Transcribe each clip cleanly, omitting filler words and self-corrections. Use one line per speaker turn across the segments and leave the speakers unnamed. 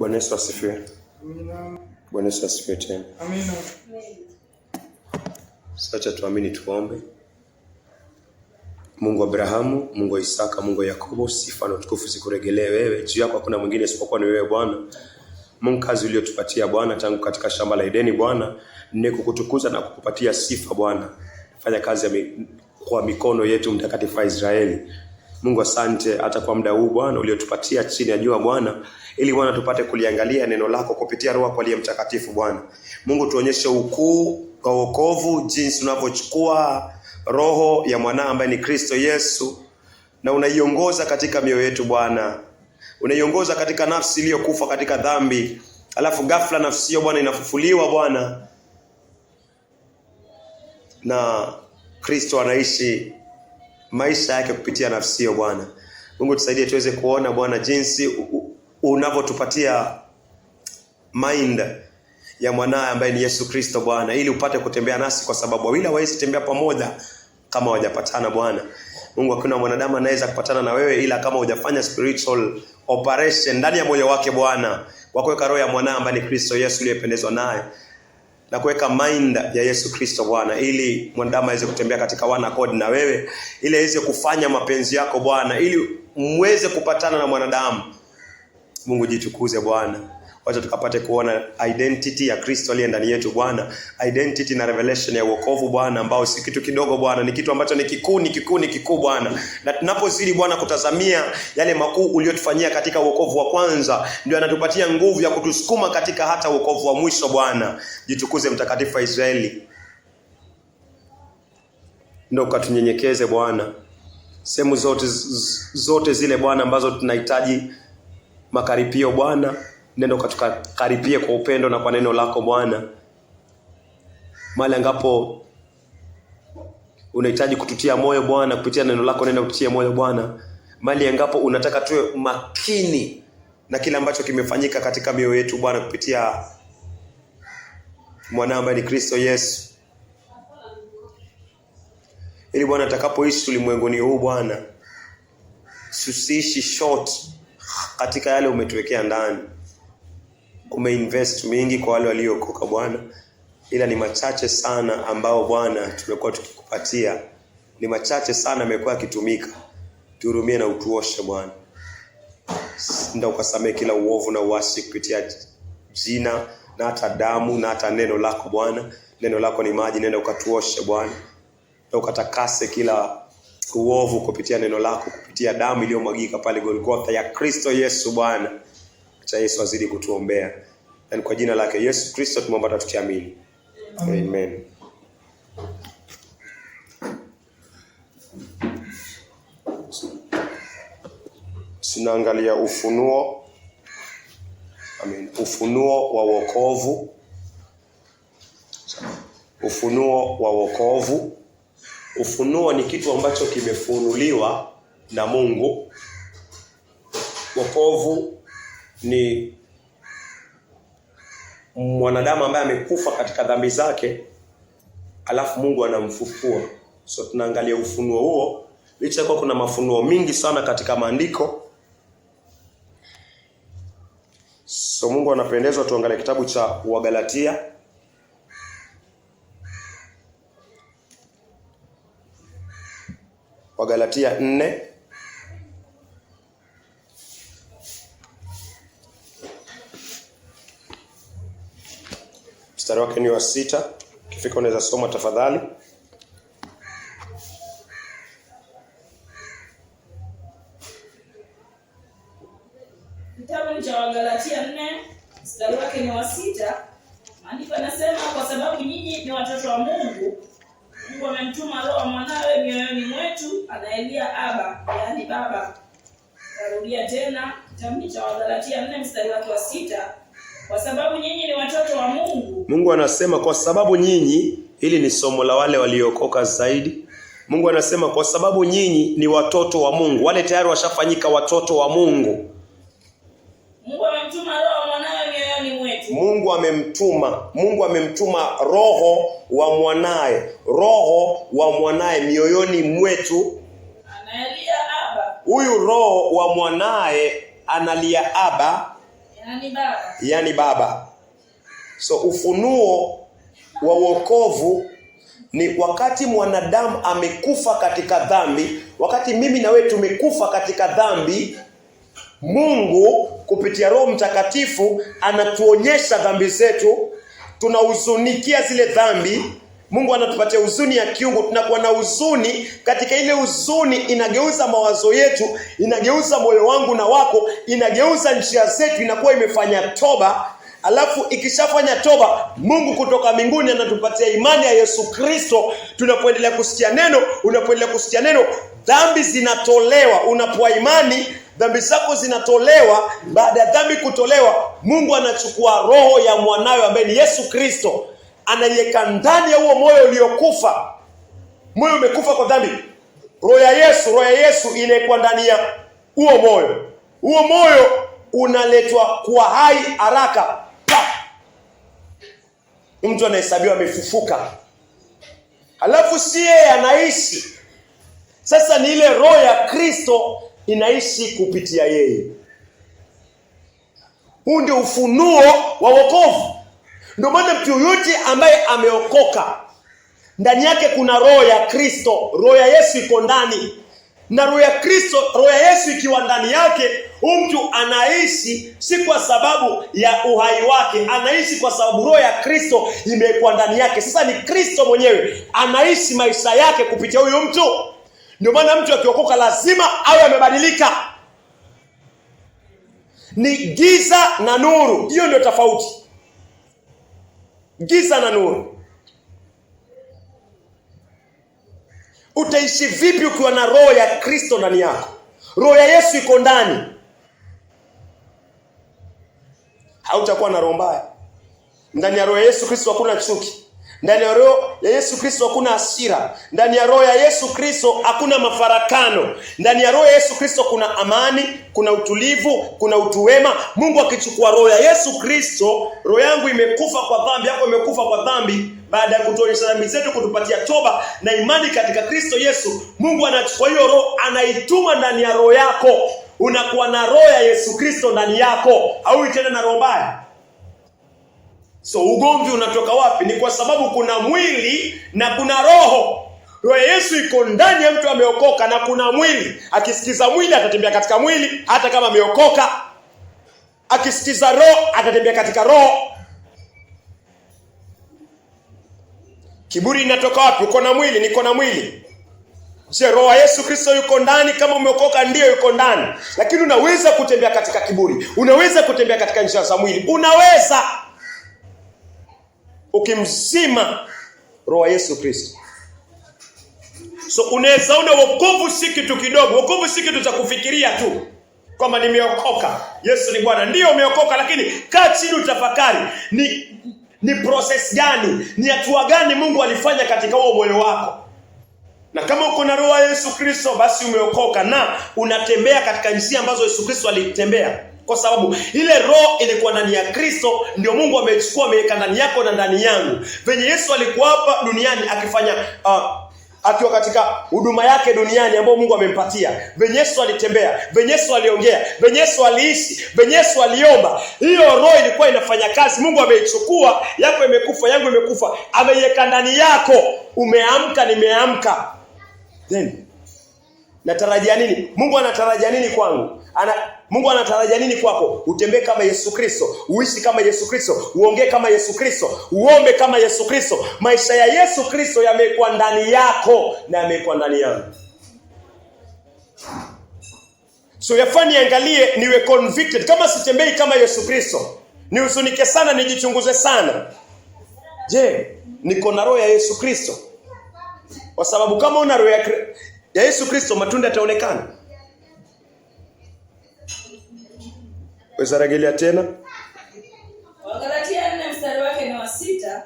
Bwana Yesu asifiwe.
Amina.
Bwana Yesu asifiwe tena.
Amina.
Sasa tuamini tuombe. Mungu wa Abrahamu, Mungu wa Isaka, Mungu wa Yakobo, sifa na utukufu zikuregelee wewe. Juu yako hakuna mwingine isipokuwa ni wewe Bwana. Mungu, kazi uliyotupatia Bwana tangu katika shamba la Edeni Bwana, ni kukutukuza na kukupatia sifa Bwana. Fanya kazi kwa mikono yetu mtakatifu wa Israeli. Mungu asante hata kwa muda huu Bwana uliotupatia chini ya jua Bwana, ili Bwana tupate kuliangalia neno lako kupitia Roho yako aliye mtakatifu Bwana. Mungu, tuonyeshe ukuu wa wokovu, jinsi unavyochukua roho ya mwana ambaye ni Kristo Yesu na unaiongoza katika mioyo yetu Bwana. Unaiongoza katika nafsi iliyokufa katika dhambi. Alafu ghafla nafsi hiyo Bwana inafufuliwa Bwana. Na Kristo anaishi maisha yake kupitia nafsi hiyo Bwana. Mungu tusaidie tuweze kuona Bwana jinsi unavyotupatia mind ya mwanae ambaye ni Yesu Kristo Bwana, ili upate kutembea nasi, kwa sababu wawili hawawezi tembea pamoja kama hawajapatana Bwana. Mungu, hakuna mwanadamu anaweza kupatana na wewe ila kama hujafanya spiritual operation ndani ya moyo wake Bwana, kwa kuweka roho ya mwanae ambaye ni Kristo Yesu uliyependezwa naye na kuweka mind ya Yesu Kristo Bwana, ili mwanadamu aweze kutembea katika one accord na wewe, ili aweze kufanya mapenzi yako Bwana, ili muweze kupatana na mwanadamu. Mungu jitukuze Bwana. Wacha tukapate kuona identity ya Kristo aliye ndani yetu Bwana, identity na revelation ya wokovu Bwana, ambao si kitu kidogo Bwana, ni kitu ambacho ni kikuu Bwana. Na tunapozidi Bwana kutazamia yale makuu uliyotufanyia katika wokovu wa kwanza, ndio anatupatia nguvu ya kutusukuma katika hata wokovu wa mwisho Bwana. Jitukuze mtakatifu wa Israeli. Ndio ukatunyenyekeze Bwana. Sehemu zote zile Bwana ambazo tunahitaji makaripio Bwana, nenda ukatukaripie kwa upendo na kwa neno lako Bwana. Mahali ambapo unahitaji kututia moyo Bwana kupitia neno lako, nenda ututie moyo Bwana. Mahali ambapo unataka tuwe makini na kile ambacho kimefanyika katika mioyo yetu Bwana kupitia mwana ambaye ni Kristo Yesu, ili Bwana atakapoishi ulimwenguni huu Bwana, tusiishi short katika yale umetuwekea ndani. Umeinvest mingi kwa wale waliokoka Bwana, ila ni machache sana ambao Bwana tumekuwa tukikupatia. Ni machache sana yamekuwa yakitumika. Tuhurumie na utuoshe Bwana. Nenda ukasamehe kila uovu na uasi kupitia jina na hata damu na hata neno lako Bwana. Neno lako ni maji, nenda ukatuoshe Bwana. Na ukatakase kila uovu kupitia neno lako, kupitia damu iliyomwagika pale Golgotha ya Kristo Yesu Bwana. Acha Yesu azidi kutuombea. Na kwa jina lake Yesu Kristo tumeomba tukiamini. Amen. Tunaangalia ufunuo. Amen. Ufunuo wa wokovu. Ufunuo wa wokovu. Ufunuo ni kitu ambacho kimefunuliwa na Mungu. Wokovu ni mwanadamu ambaye amekufa katika dhambi zake, alafu Mungu anamfufua. So tunaangalia ufunuo huo. Licha kwa kuna mafunuo mingi sana katika maandiko. So Mungu anapendezwa tuangalie kitabu cha Wagalatia. Wagalatia 4. Mstari wake ni wa 6. Ukifika unaweza soma tafadhali.
Kitabu cha Wagalatia 4, mstari wake ni wa 6. Maandiko yanasema, kwa sababu nyinyi ni watoto wa Mungu, Mungu amemtuma Roho mwanawe mioyoni mwetu, anayelia Aba, yaani Baba. Tarudia tena, kitabu cha Wagalatia 4 mstari wake wa 6. Kwa sababu nyinyi ni watoto wa Mungu.
Mungu anasema kwa sababu nyinyi, hili ni somo la wale waliokoka zaidi. Mungu anasema kwa sababu nyinyi ni watoto wa Mungu, wale tayari washafanyika watoto wa Mungu.
Mungu amemtuma Roho mwanawe mioyoni mwetu.
Mungu amemtuma roho wa mwanae. Roho wa mwanae mioyoni mwetu.
Analia Aba.
Huyu roho wa mwanae analia Aba. yani baba. So ufunuo wa wokovu ni wakati mwanadamu amekufa katika dhambi, wakati mimi na wewe tumekufa katika dhambi, Mungu kupitia Roho Mtakatifu anatuonyesha dhambi zetu, tunahuzunikia zile dhambi. Mungu anatupatia huzuni ya kiungu, tunakuwa na huzuni. Katika ile huzuni inageuza mawazo yetu, inageuza moyo wangu na wako, inageuza njia zetu, inakuwa imefanya toba. Alafu ikishafanya toba, Mungu kutoka mbinguni anatupatia imani ya Yesu Kristo. Tunapoendelea kusikia neno, unapoendelea kusikia neno, dhambi zinatolewa. Unapoa imani, dhambi zako zinatolewa. Baada ya dhambi kutolewa, Mungu anachukua roho ya mwanawe ambaye ni Yesu Kristo, anaiweka ndani ya huo moyo uliokufa. Moyo umekufa kwa dhambi. Roho ya Yesu inaekwa ndani ya huo moyo. Huo moyo unaletwa kuwa hai haraka. Mtu anahesabiwa amefufuka. Halafu si yeye anaishi. Sasa ni ile roho ya Kristo inaishi kupitia yeye. Huu ndio ufunuo wa wokovu. Ndio maana mtu yote ambaye ameokoka, ndani yake kuna roho ya Kristo. Roho ya Yesu iko ndani. Na roho ya Kristo, roho ya Yesu ikiwa ndani yake, huyu mtu anaishi si kwa sababu ya uhai wake, anaishi kwa sababu roho ya Kristo imekuwa ndani yake. Sasa ni Kristo mwenyewe anaishi maisha yake kupitia huyo mtu. Ndio maana mtu akiokoka lazima awe amebadilika. Ni giza na nuru. Hiyo ndio tofauti. Giza na nuru. Utaishi vipi ukiwa na roho ya Kristo ndani yako? Roho ya Yesu iko ndani. Hautakuwa na roho mbaya. Ndani ya roho ya Yesu Kristo hakuna chuki. Ndani ya roho ya Yesu Kristo hakuna hasira. Ndani ya roho ya Yesu Kristo hakuna mafarakano. Ndani ya roho ya Yesu Kristo kuna amani, kuna utulivu, kuna utu wema. Mungu akichukua roho ya Yesu Kristo, roho yangu imekufa kwa dhambi, yako imekufa kwa dhambi, baada ya kutuonyesha dhambi zetu, kutupatia toba na imani katika Kristo Yesu, Mungu anachukua hiyo roho, anaituma ndani ya roho yako. Unakuwa na roho ya Yesu Kristo ndani yako. Haui tena na roho mbaya. So ugomvi unatoka wapi? Ni kwa sababu kuna mwili na kuna roho. Roho ya Yesu iko ndani ya mtu ameokoka, na kuna mwili. Akisikiza mwili atatembea katika mwili hata kama ameokoka. Akisikiza roho atatembea katika roho. Kiburi inatoka wapi? Uko na mwili, niko na mwili. Je, roho ya Yesu Kristo yuko ndani? Kama umeokoka ndio yuko ndani. Lakini unaweza kutembea katika kiburi. Unaweza kutembea katika njia za mwili. Unaweza. Ukimzima roho ya Yesu Kristo. So unaweza una wokovu si kitu kidogo. Wokovu si kitu cha kufikiria tu kwamba nimeokoka, Yesu ni Bwana. Ndio umeokoka, lakini kaa chini utafakari. Ni process gani? Ni hatua gani Mungu alifanya katika huo moyo wako? Na kama uko na roho ya Yesu Kristo, basi umeokoka na unatembea katika njia ambazo Yesu Kristo alitembea. Kwa sababu ile roho ilikuwa ndani ya Kristo, ndio Mungu amechukua ameweka ndani yako na ndani yangu. Venye Yesu alikuwa hapa duniani akifanya akiwa katika huduma yake duniani ambayo Mungu amempatia. Venye Yesu alitembea, venye Yesu aliongea, venye Yesu aliishi, venye Yesu aliomba. Hiyo roho ilikuwa inafanya kazi. Mungu ameichukua, yako imekufa, yangu imekufa, ameiweka ndani yako. Umeamka, nimeamka. Then natarajia nini? Mungu anatarajia nini kwangu? Mungu anatarajia nini kwako? Utembee kama Yesu Kristo, uishi kama Yesu Kristo, uongee kama Yesu Kristo, uombe kama Yesu Kristo. Maisha ya Yesu Kristo yamekuwa ndani yako na yamekuwa ndani yangu. So yafanye angalie niwe convicted. Kama sitembei kama Yesu Kristo, nihuzunike sana, nijichunguze sana. Je, niko na roho ya Yesu Kristo? Kwa sababu kama una roho ya Yesu Kristo, matunda yataonekana. Weza rejelea tena.
Wagalatia 4 mstari wake ni wa 6.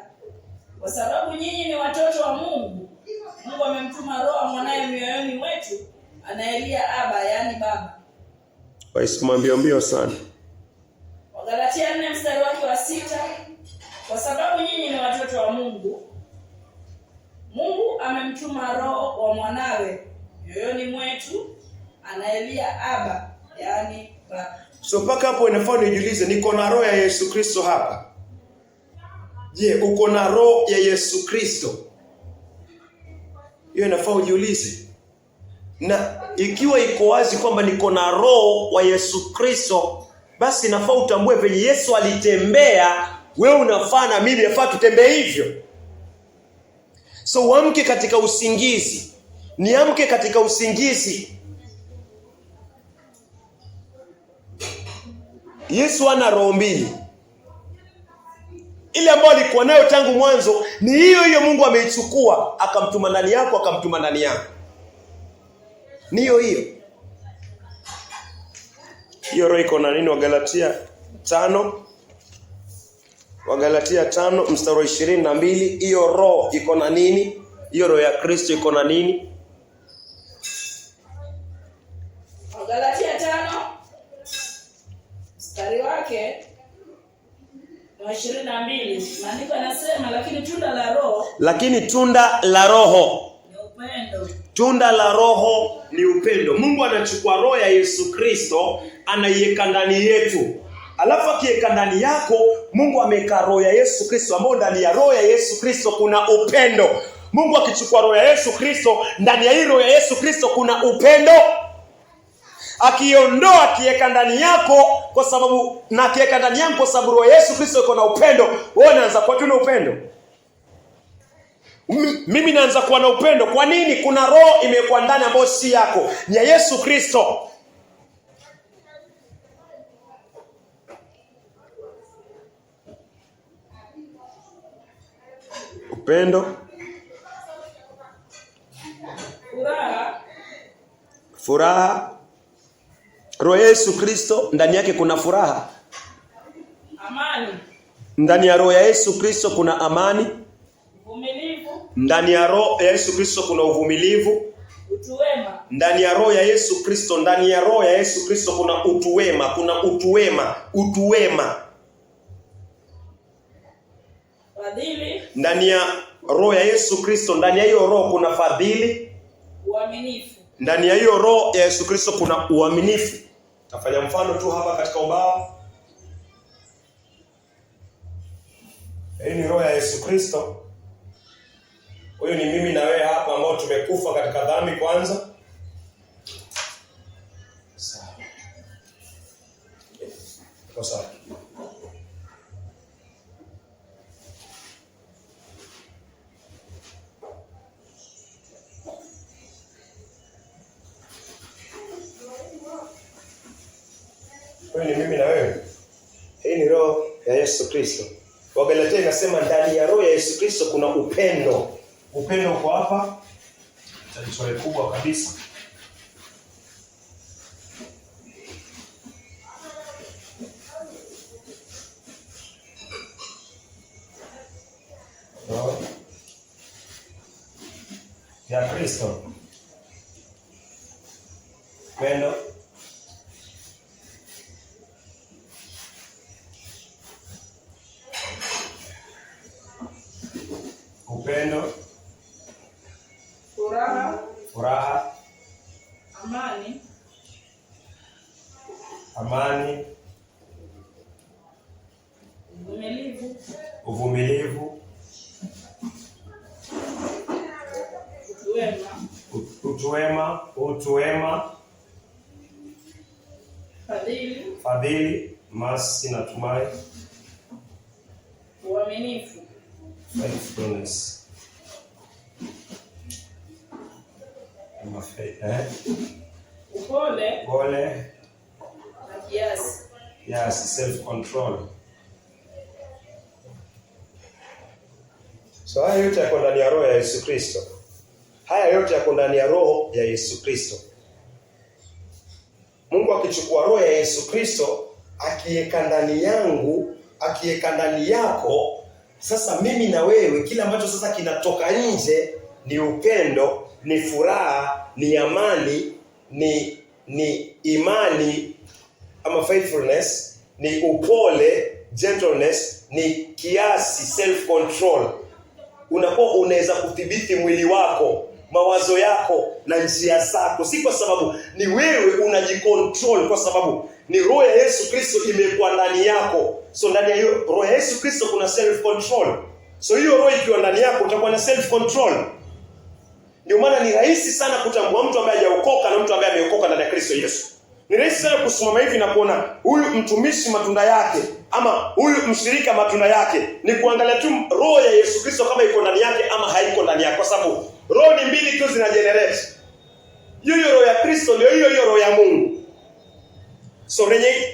Kwa sababu nyinyi ni watoto wa Mungu, Mungu amemtuma roho mwanae mioyoni mwetu, anayelia Aba, yani baba.
Waisimambia mbio sana.
Wagalatia 4 mstari wake wa 6. Kwa sababu nyinyi ni watoto wa Mungu, Mungu amemtuma roho wa mwanawe mioyoni mwetu, anayelia Aba, yani baba.
So mpaka hapo inafaa nijiulize, niko na roho ya Yesu Kristo hapa? Je, uko na roho ya Yesu Kristo? Hiyo inafaa ujiulize. Na ikiwa iko wazi kwamba niko na roho wa Yesu Kristo, basi inafaa utambue venye Yesu alitembea, wewe unafaa na mimi nafaa tutembee hivyo. So uamke katika usingizi, niamke katika usingizi. Yesu ana roho mbili. Ile ambayo alikuwa nayo tangu mwanzo ni hiyo hiyo Mungu ameichukua akamtuma ndani yako, akamtuma ndani yako. Ni hiyo hiyo. Hiyo roho iko na nini? Wagalatia 5. Wagalatia 5 mstari wa 22. Hiyo roho iko na nini? Hiyo roho ya Kristo iko na nini?
Wagalatia 5 mstari wake wa 22. Maandiko yanasema lakini tunda la roho ni upendo.
Tunda la roho ni upendo. Mungu anachukua roho ya Yesu Kristo anaiweka ndani yetu. Alafu akiweka ndani yako, Mungu ameweka roho ya Yesu Kristo, ambapo ndani ya roho ya Yesu Kristo kuna upendo. Mungu akichukua roho ya Yesu Kristo, ndani ya hii roho ya Yesu Kristo kuna upendo. Akiondoa akiweka ndani yako, kwa sababu na akiweka ndani yangu kwa sababu roho ya Yesu Kristo iko na upendo, wewe unaanza kuwa tu na upendo. Mimi naanza kuwa na upendo. Kwa nini? Kuna roho imekuwa ndani ambayo si yako, ni ya Yesu Kristo. Upendo, furaha. Roho ya Yesu Kristo ndani yake kuna furaha,
amani.
Ndani ya roho ya Yesu Kristo kuna amani,
uvumilivu.
Ndani ya roho ya Yesu Kristo kuna uvumilivu,
utu wema.
Ndani ya roho ya Yesu Kristo, ndani ya roho ya Yesu Kristo kuna utu wema, kuna utu wema, utu wema.
Fadhili.
Ndani ya roho ya Yesu Kristo, ndani ya hiyo roho kuna fadhili,
uaminifu.
Ndani ya hiyo roho ya Yesu Kristo kuna uaminifu. Tafanya mfano tu hapa katika ubao. Hii ni roho ya Yesu Kristo. Huyu ni mimi na wewe hapa ambao tumekufa katika dhambi kwanza. Sawa. Sawa. Huyu ni mimi na wewe. Hii ni roho ya Yesu Kristo. Wagalatia inasema ndani ya roho ya Yesu Kristo kuna upendo. Upendo uko hapa. Tatizo kubwa kabisa. Roho ya Kristo. Upendo. Upendo, furaha, amani, uvumilivu, utu wema, fadhili, masi natumai,
uaminifu,
faithfulness. Upole
na kiasi.
Yes, self-control. So haya yote yako ndani ya roho ya Yesu Kristo. Haya yote yako ndani ya roho ya Yesu Kristo. Mungu akichukua roho ya Yesu Kristo, akiweka ndani yangu, akiweka ndani yako, sasa mimi na wewe, kila ambacho sasa kinatoka nje ni upendo, ni furaha, ni amani, ni imani ama faithfulness, ni upole, gentleness, ni kiasi, self control. Unakuwa unaweza kudhibiti mwili wako. mawazo yako na njia zako, si kwa sababu ni wewe unajicontrol, kwa sababu ni roho ya Yesu Kristo imekuwa ndani yako. So ndani ya hiyo roho ya Yesu Kristo kuna self control. So hiyo roho ikiwa ndani yako utakuwa na self control. Ndio maana ni rahisi sana kutambua mtu ambaye hajaokoka na mtu ambaye ameokoka ndani ya Kristo Yesu. Ni rahisi sana kusimama hivi na kuona huyu mtumishi matunda yake ama huyu mshirika matunda yake. Ni kuangalia tu roho ya Yesu Kristo kama iko ndani yake ama haiko ndani yake, kwa sababu roho ni mbili tu zina generate. Hiyo roho ya Kristo ndio hiyo roho ya Mungu. So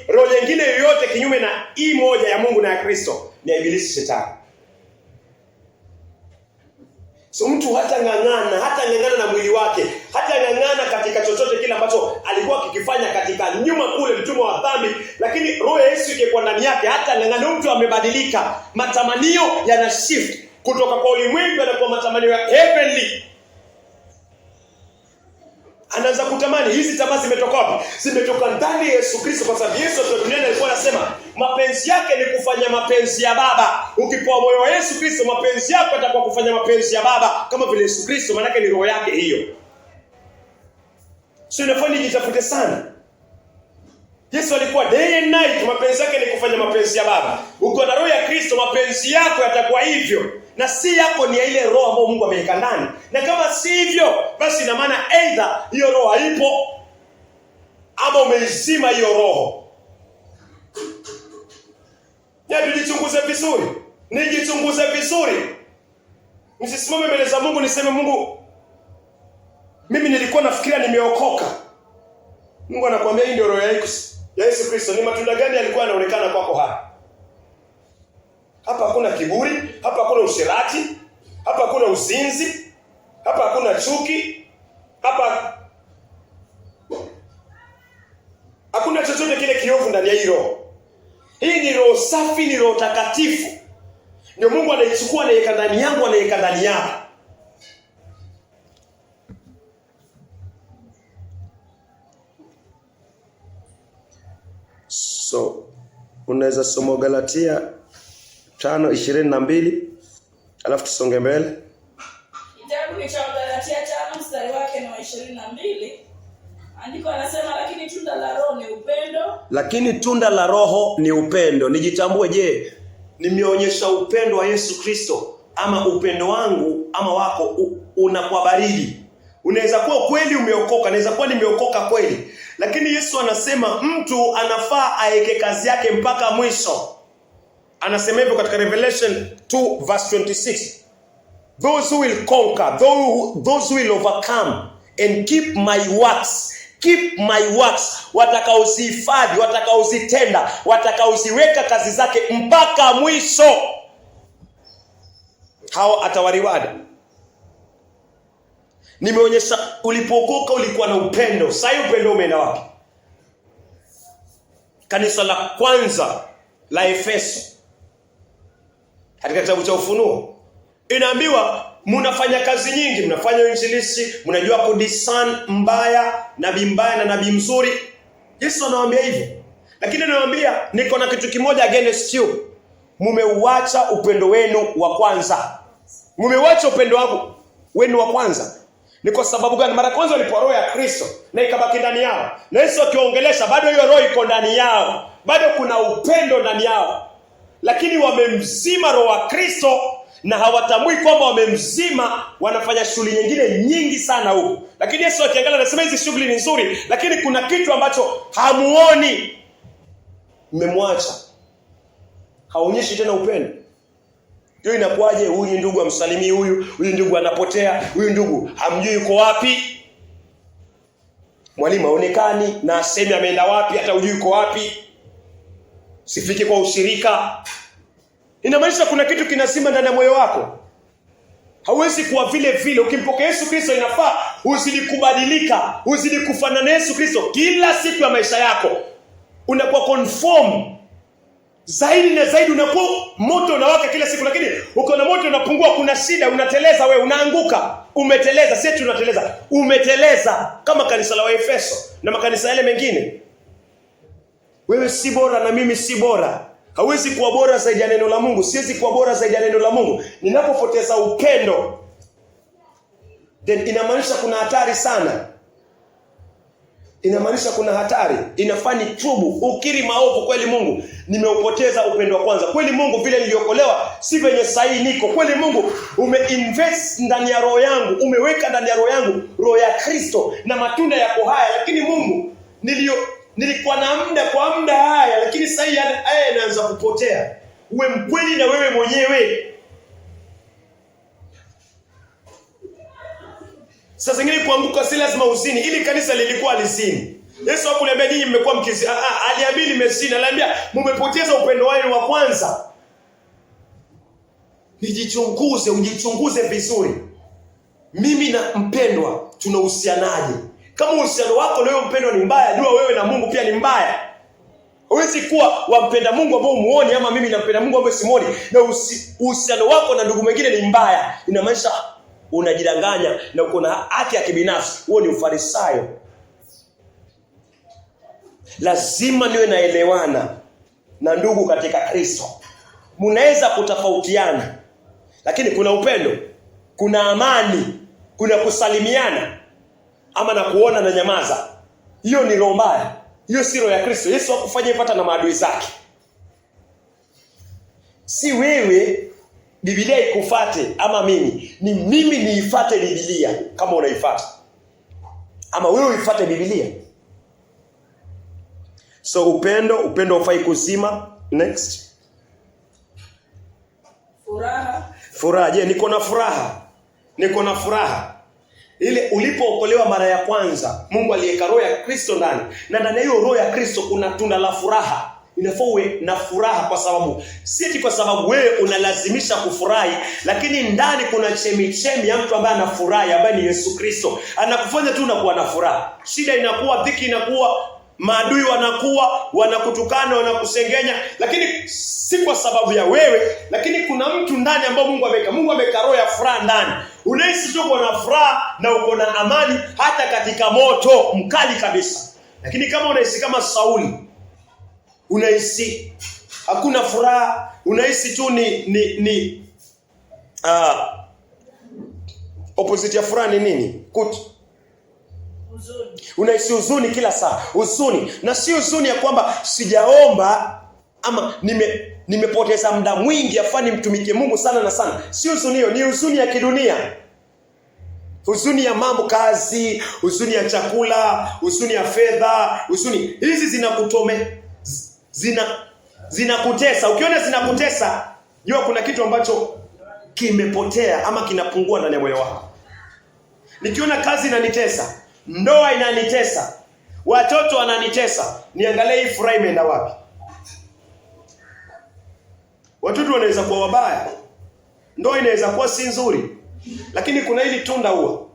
roho nyingine yoyote kinyume na hii moja ya Mungu na ya Kristo ni ibilisi, shetani. So mtu hata ng'ang'ana na mwili wake, hata ng'ang'ana katika chochote kile ambacho alikuwa akikifanya katika nyuma kule, mtumwa wa dhambi, lakini roho ya Yesu ingekuwa ndani yake, hata ng'ang'ana. Mtu amebadilika, matamanio yana shift kutoka kwa ulimwengu na kwa matamanio ya heavenly. Anaanza kutamani. Hizi tamaa zimetoka wapi? Zimetoka ndani ya Yesu Kristo, kwa sababu Yesu kwa duniani alikuwa anasema mapenzi yake ni kufanya mapenzi ya Baba. Ukipoa moyo wa Yesu Kristo, mapenzi yako yatakuwa kufanya mapenzi ya Baba kama vile Yesu Kristo, maana yake ni roho yake hiyo. So inafanya nijitafute sana. Yesu alikuwa day and night, mapenzi yake ni kufanya mapenzi ya Baba. Uko na roho ya Kristo, mapenzi yako yatakuwa hivyo. Na si yako ni ile roho ambayo Mungu ameweka ndani. Na kama si hivyo, basi ina maana either hiyo roho haipo ama umeizima hiyo roho. Tujichunguze vizuri. Nijichunguze vizuri. Msisimame mbele za Mungu niseme, Mungu, mimi nilikuwa nafikiria nimeokoka. Mungu anakuambia hii ndio roho ya Yesu Kristo. Ni matunda gani yalikuwa yanaonekana kwako hapa? Hapa hakuna kiburi, hapa hakuna usherati, hapa hakuna uzinzi, hapa hakuna chuki, hapa hakuna chochote kile kiovu ndani ya hii roho. Hii ni roho safi, ni roho takatifu. Ndio Mungu anaichukua na yeka ndani yangu, anaiweka ndani yako. So unaweza soma Galatia 5:22 alafu tusonge mbele.
Kitabu cha Galatia 5 mstari wake na 22. Andiko anasema lakini tunda la Roho ni upendo. Lakini tunda la Roho ni upendo. Nijitambue, je, nimeonyesha upendo wa Yesu Kristo ama upendo wangu ama wako unakuwa baridi? Unaweza kuwa kweli umeokoka, naweza kuwa nimeokoka kweli, lakini Yesu anasema mtu anafaa aeke kazi yake mpaka mwisho. Anasema hivyo katika Revelation 2 verse 26. Those who will conquer, those who will overcome and keep my works, watakaozihifadhi, watakaozitenda, watakaoziweka kazi zake mpaka mwisho, hao atawariwada. Nimeonyesha ulipookoka ulikuwa na upendo. Sasa upendo umeenda wapi? Kanisa la kwanza la Efeso katika kitabu cha Ufunuo inaambiwa mnafanya kazi nyingi, mnafanya injilisti, mnajua kudiscern mbaya, nabii mbaya na nabii mzuri. Yesu anawaambia hivyo. Lakini anawaambia niko na kitu kimoja against you. Mumeuacha upendo wenu wa kwanza. Mumeuacha upendo wenu wa kwanza. Ni kwa sababu gani? Mara kwanza walipoa roho ya Kristo na ikabaki ndani yao, na Yesu akiongelesha bado hiyo roho iko ndani yao, bado kuna upendo ndani yao, lakini wamemzima roho wa Kristo na hawatambui kwamba wamemzima. Wanafanya shughuli nyingine nyingi sana huko, lakini Yesu akiangalia anasema hizi shughuli ni nzuri, lakini kuna kitu ambacho hamuoni. Mmemwacha, haonyeshi tena upendo. Hiyo inakuaje? Huyu ndugu amsalimii huyu ndugu anapotea, huyu ndugu hamjui yuko wapi. Mwalimu haonekani na aseme ameenda wapi, hata hujui yuko wapi. Sifiki kwa ushirika. Inamaanisha kuna kitu kinasima ndani ya moyo wako. Hauwezi kuwa vile vile. Ukimpokea Yesu Kristo inafaa uzidi kubadilika, uzidi kufanana na Yesu Kristo kila siku ya maisha yako. Unakuwa conform zaidi na zaidi, unakuwa moto unawaka kila siku, lakini uko na moto unapungua, kuna shida, unateleza, wewe unaanguka, umeteleza. Sisi tunateleza, umeteleza kama kanisa la Efeso na makanisa yale mengine. Wewe si bora na mimi si bora. Hawezi kuwa bora zaidi ya neno la Mungu, siwezi kuwa bora zaidi ya neno la Mungu. Ninapopoteza upendo,
then inamaanisha kuna hatari sana. Inamaanisha kuna hatari. Inafani tubu, ukiri maovu, kweli Mungu nimeupoteza upendo wa kwanza. Kweli Mungu vile niliokolewa si venye sahihi niko. Kweli Mungu umeinvest ndani ya roho yangu, umeweka ndani ya roho yangu roho ya Kristo na matunda yako haya, lakini Mungu nilikuwa na muda kwa muda haya, lakini sasa haya yanaanza kupotea. Uwe mkweli na wewe mwenyewe. Sasa zingine kuanguka si lazima uzini. Ili kanisa lilikuwa alizini. Yesu hakuliambia nyinyi mmekuwa mkizi. Aliambia nimezini. Aliambia mmepoteza upendo wenu wa kwanza. Nijichunguze, ujichunguze vizuri. Mimi na mpendwa tunahusianaje? Kama uhusiano wako na wewe mpendwa ni mbaya, jua wewe na Mungu pia ni mbaya. Huwezi kuwa wampenda Mungu ambao muone, ama mimi nampenda Mungu ambao simuoni, na uhusiano wako na ndugu mwingine ni mbaya. Inamaanisha unajidanganya na uko na haki ya kibinafsi. Huo ni ufarisayo. Lazima niwe naelewana na ndugu katika Kristo. Mnaweza kutofautiana, lakini kuna upendo, kuna amani, kuna kusalimiana, ama na kuona na nyamaza. Hiyo ni roho mbaya. Hiyo si roho ya Kristo. Yesu hakufanya ipata na maadui zake. Si wewe Biblia ikufate ama mimi. Ni mimi niifate Biblia kama unaifuata. Ama wewe uifuate Biblia. So upendo hufai kuzima. Next. Furaha. Je, niko na furaha? Niko na furaha. Ile ulipookolewa mara ya kwanza, Mungu aliweka roho ya Kristo ndani. Na ndani ya hiyo roho ya Kristo kuna tunda la furaha. Inafaa uwe na furaha kwa sababu si eti kwa sababu wewe unalazimisha kufurahi, lakini ndani kuna chemichemi ya mtu ambaye anafurahi, ambaye ni Yesu Kristo. Anakufanya tu unakuwa na furaha. Shida inakuwa, dhiki inakuwa, maadui wanakuwa, wanakutukana, wanakusengenya, lakini si kwa sababu ya wewe, lakini kuna mtu ndani ambao Mungu ameweka. Mungu ameweka roho ya furaha ndani. Unahisi tu uko na furaha na uko na amani hata katika moto mkali kabisa. Lakini kama unahisi kama Sauli, unahisi hakuna furaha, unahisi tu ni opposite ya furaha ni nini? Huzuni. Unahisi huzuni kila saa. Huzuni. Na si huzuni ya kwamba sijaomba ama nimepoteza muda mwingi afanye mtumikie Mungu sana na sana. Si huzuni hiyo, ni huzuni ya kidunia. Huzuni ya mambo, kazi, huzuni ya chakula, huzuni ya fedha, huzuni. Hizi zinakutesa. Ukiona zinakutesa, jua kuna kitu ambacho kimepotea ama kinapungua ndani ya moyo wako. Nikiona kazi inanitesa, ndoa inanitesa, watoto wananitesa, niangalie hii furaha imeenda wapi? Watoto wanaweza kuwa wabaya, ndoa inaweza kuwa si nzuri, lakini kuna hili tunda huwa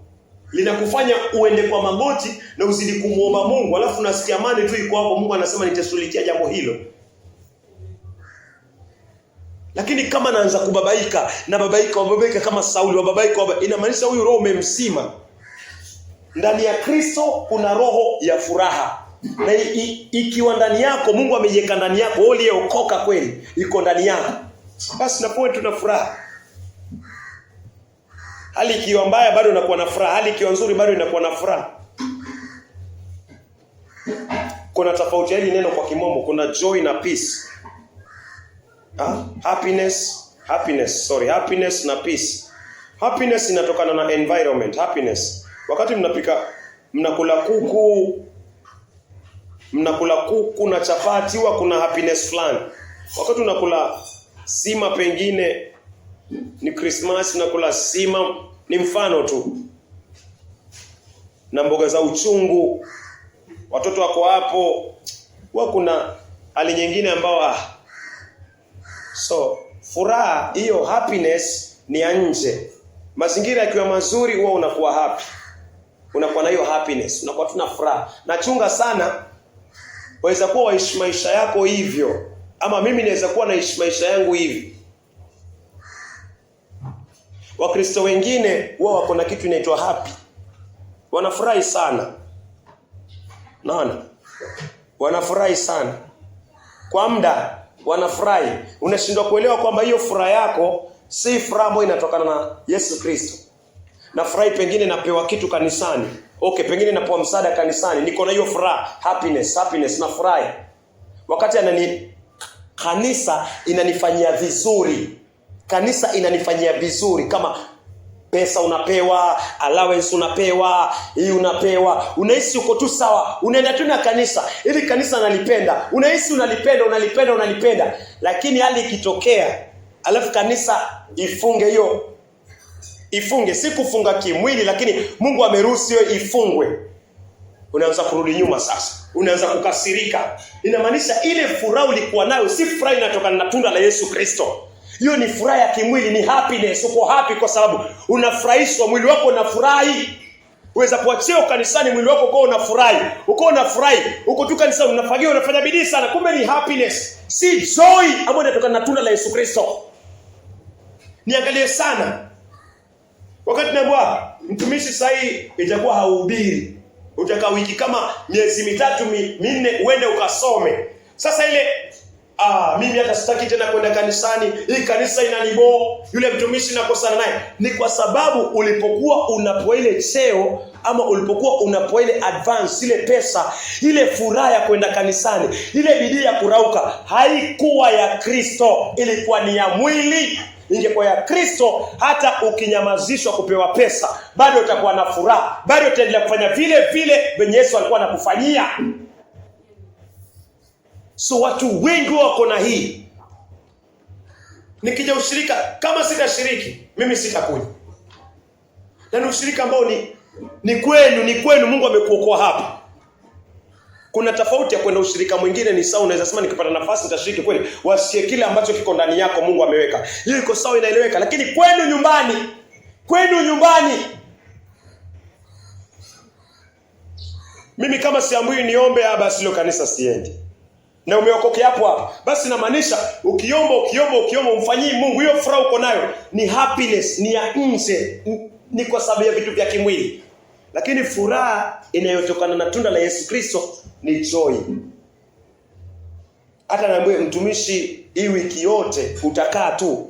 linakufanya uende kwa magoti na uzidi kumuomba Mungu, alafu unasikia amani tu iko hapo. Mungu anasema nitashughulikia jambo hilo. Lakini kama naanza kubabaika na babaika kama Sauli, inamaanisha huyu roho umemsima. Ndani ya Kristo kuna roho ya furaha. Na ikiwa ndani yako, Mungu ameiweka ndani yako, wewe uliyeokoka kweli, iko ndani yako, basi napoe tuna furaha. Hali ikiwa mbaya bado unakuwa na furaha, hali ikiwa nzuri bado inakuwa na furaha. Kuna tofauti ya hili neno kwa kimombo, kuna joy na peace. Happiness na peace. Happiness inatokana na environment. Happiness, wakati mnakula kuku na chapati, huwa kuna happiness fulani. Wakati unakula sima, pengine ni Christmas, unakula sima, ni mfano tu, na mboga za uchungu, watoto wako hapo, huwa kuna hali nyingine ambao so furaha hiyo, happiness ni ya nje. Mazingira yakiwa mazuri, huwa unakuwa happy, unakuwa na hiyo happiness, unakuwa tuna furaha. Na chunga sana, waweza kuwa waishi maisha yako hivyo, ama mimi naweza kuwa naishi maisha yangu hivi. Wakristo wengine wao wako na kitu inaitwa happy, wanafurahi sana. Naona wanafurahi sana kwa muda, wanafurahi. Unashindwa kuelewa kwamba hiyo furaha yako si furaha ambayo inatokana na Yesu Kristo. nafurahi pengine napewa kitu kanisani. Okay, pengine napewa msaada kanisani. Niko na hiyo furaha, happiness nafurahi. Wakati kanisa inanifanyia vizuri. Kanisa inanifanyia vizuri kama pesa unapewa, allowance unapewa, hii unapewa. Unahisi uko tu sawa. Unaenda tu na kanisa. Ili kanisa nalipenda. Unahisi unalipenda. Lakini hali ikitokea, alafu kanisa ifunge, si kufunga kimwili, lakini Mungu ameruhusu hiyo ifungwe. Unaanza kurudi nyuma sasa. Unaanza kukasirika. Inamaanisha ile furaha ulikuwa nayo si furaha inatokana na tunda la Yesu Kristo. Hiyo ni furaha ya kimwili, ni happiness. Uko happy kwa sababu unafurahishwa, mwili wako unafurahi. Uweza kuachia kanisani mwili wako uko unafurahi. Uko tu kanisani unafagia, unafanya bidii sana, kumbe ni happiness. Si joy ambayo inatokana na tunda la Yesu Kristo. Niangalie sana. Wakati naambia mtumishi sahi itakuwa hauhubiri. Utakaa wiki kama miezi 3 4 uende ukasome. Sasa ile mimi hata sitaki tena kwenda kanisani, hii kanisa inaniboo, yule mtumishi nakosana naye. Ni kwa sababu ulipokuwa unapoa ile cheo ama ulipokuwa unapoa ile advance, ile pesa, ile furaha ya kwenda kanisani, ile bidii ya kurauka, haikuwa ya Kristo, ilikuwa ni ya mwili. Ingekuwa ya Kristo, hata ukinyamazishwa kupewa pesa, bado utakuwa na furaha, bado utaendelea kufanya vile venye Yesu alikuwa anakufanyia. So watu wengi wako na hii. Nikija ushirika, kama sitashiriki, mimi sitakuja. Na ni ushirika ambao ni kwenu, Mungu amekuokoa hapa. Kuna tofauti ya kwenda ushirika mwingine ni sawa, unaweza sema nikipata nafasi nitashiriki kweli. Wasikie kile ambacho kiko ndani yako Mungu ameweka. Hiyo iko sawa, inaeleweka, lakini kwenu nyumbani. Mimi kama siamui niombe basi leo kanisa siendi. Na umeokokea hapo. Basi inamaanisha ukiomba umfanyie Mungu, hiyo furaha uko nayo ni happiness, ni ya nje, ni kwa sababu ya vitu vya kimwili. Lakini furaha inayotokana na tunda la Yesu Kristo ni joy. Hata naambia mtumishi, hii wiki yote utakaa tu,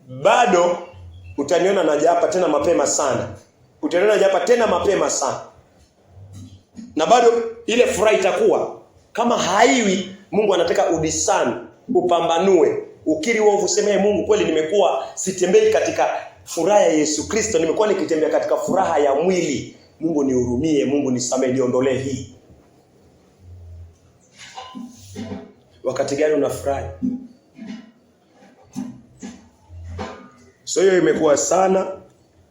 bado utaniona naja hapa tena mapema sana. Na bado ile furaha itakuwa kama haiwi. Mungu anataka udisani, upambanue, ukiri wewe useme Mungu, kweli nimekuwa sitembei katika furaha ya Yesu Kristo, nimekuwa nikitembea katika furaha ya mwili. Mungu nihurumie, Mungu nisamehe, niondolee hii. Wakati gani unafurahi? So hiyo imekuwa sana,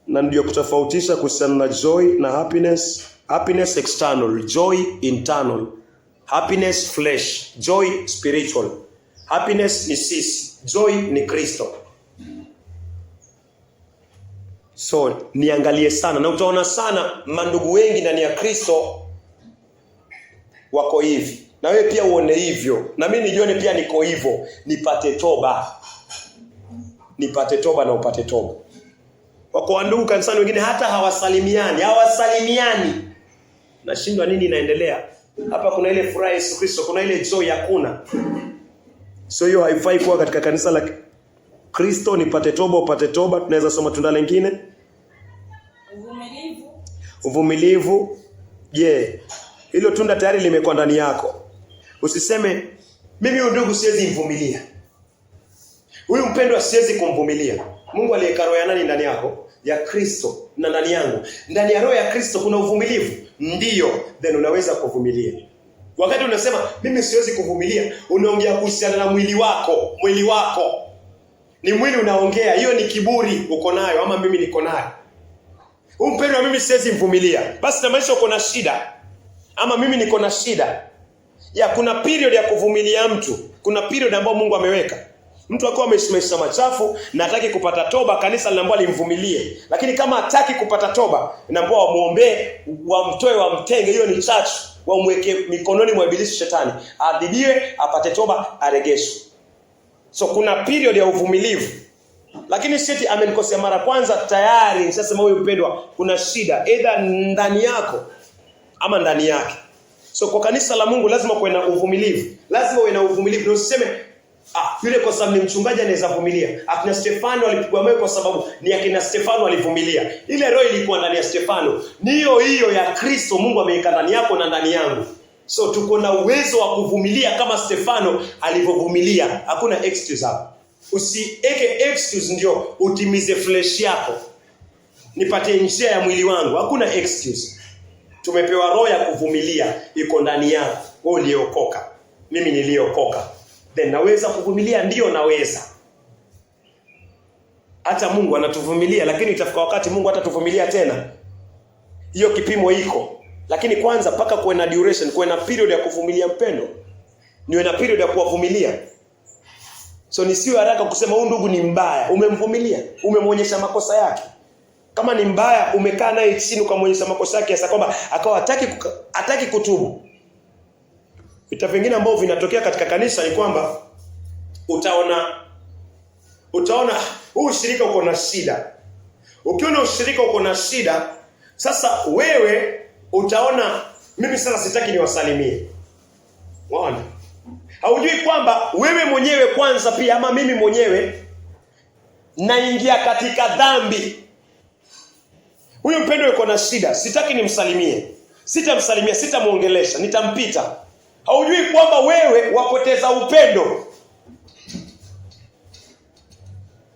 na ndio kutofautisha kuhusiana na joy na happiness. Happiness external, joy internal. Happiness flesh, joy spiritual. Happiness ni sisi, joy ni Kristo. So niangalie sana, na utaona sana mandugu wengi ndani ya Kristo wako hivi. Na wewe pia uone hivyo, na mimi nijione pia niko hivyo. Nipate toba na upate toba. Wako ndugu kanisani wengine hata hawasalimiani. Nashindwa nini inaendelea? Hapa kuna ile furaha ya Yesu Kristo, kuna ile joy hakuna. So hiyo haifai kuwa katika kanisa la Kristo. Nipate toba, upate toba. Tunaweza soma tunda lingine. Uvumilivu. Hilo tunda tayari limekuwa ndani yako. Usiseme mimi huyu ndugu siwezi mvumilia, huyu mpendwa siwezi kumvumilia. Mungu aliyeka roho ya nani ndani yako? Ya Kristo. Na ndani yangu, ndani ya roho ya Kristo kuna uvumilivu. Ndiyo, then unaweza kuvumilia. Wakati unasema mimi siwezi kuvumilia, unaongea kuhusiana na mwili wako. Ni mwili unaongea, hiyo ni kiburi uko nayo, ama mimi niko nayo. Mpendwa, mimi siwezi mvumilia, basi na maisha uko na shida, ama mimi niko na shida. Kuna period ya kuvumilia mtu. Kuna period ambayo Mungu ameweka. Mtu akiwa ameshimesha machafu na hataki kupata toba, kanisa linaambiwa limvumilie. Lakini kama hataki kupata toba, inaambiwa wamuombee, wamtoe, wamtenge. Hiyo ni church, wamweke mikononi mwa ibilisi shetani, adhibiwe, apate toba, aregeshwe. So kuna period ya uvumilivu. Lakini sisi amenikosea mara kwanza, tayari sasa huyu mpendwa kuna shida either ndani yako ama ndani yake. So kwa kanisa la Mungu lazima kuwe na uvumilivu. Lazima uwe na uvumilivu. Usiseme Yule kwa sababu ni mchungaji anaweza vumilia. Akina Stefano walipigwa mawe kwa sababu ni akina Stefano walivumilia. Ile roho ilikuwa ndani ya Stefano. Ni hiyo ya Kristo Mungu ameweka ndani yako na ndani yangu. So tuko na uwezo wa kuvumilia kama Stefano alivyovumilia. Hakuna excuse hapo. Usiweke excuse ndio utimize flesh yako. Nipatie njia ya mwili wangu. Hakuna excuse. Tumepewa roho ya kuvumilia iko ndani yako. Wewe uliokoka. Mimi niliokoka. Then naweza kuvumilia, ndio naweza. Hata Mungu anatuvumilia, lakini itafika wakati Mungu hatatuvumilia tena. Hiyo kipimo iko. Lakini kwanza paka kuwe na duration, kuwe na period ya kuvumilia mpendo. Niwe na period ya kuwavumilia. So nisiwe haraka kusema huyu ndugu ni mbaya. Umemvumilia, umemwonyesha makosa yake. Kama ni mbaya, umekaa naye chini ukamwonyesha makosa yake hasa kwamba akawa hataki kutubu. Vita vingine ambavyo vinatokea katika kanisa ni kwamba utaona huu ushirika uko na shida. Ukiona ushirika uko na shida, sasa wewe utaona mimi sasa sitaki niwasalimie. Waona? Haujui kwamba wewe mwenyewe kwanza pia ama mimi mwenyewe naingia katika dhambi. Huyu mpendo yuko na shida, sitaki nimsalimie. Sitamsalimia, sitamuongelesha, nitampita. Haujui kwamba wewe wapoteza upendo.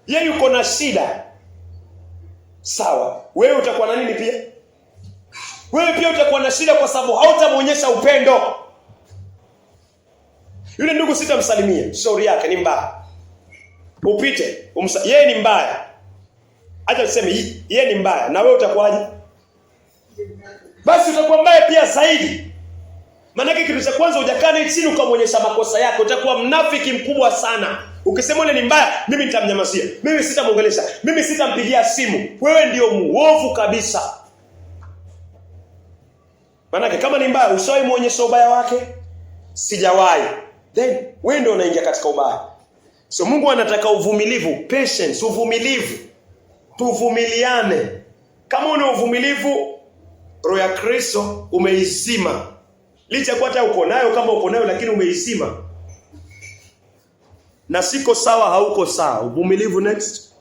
Yeye yuko na shida. Sawa, wewe utakuwa na nini pia? Wewe pia utakuwa na shida kwa sababu hautamuonyesha upendo. Yule ndugu sitamsalimia, shauri yake ni mbaya. Upite, yeye ni mbaya. Acha tuseme yeye ni mbaya, na wewe utakuwaje? Basi utakuwa mbaya pia zaidi. Maana kitu cha kwanza hujakana chini ukamwonyesha makosa yako, utakuwa mnafiki mkubwa sana. Ukisema yule ni mbaya, mimi nitamnyamazia. Mimi sitamuongelesha. Mimi sitampigia simu. Wewe ndio muovu kabisa. Maana kama ni mbaya, ushawahi muonyesha ubaya wake? Sijawahi. Then wewe ndio unaingia katika ubaya. So Mungu anataka uvumilivu, patience, uvumilivu. Tuvumiliane. Kama una uvumilivu, roho ya Kristo umeizima. Licha kwa hata uko nayo, kama uko nayo lakini umeizima. Na siko sawa, hauko sawa. Uvumilivu next.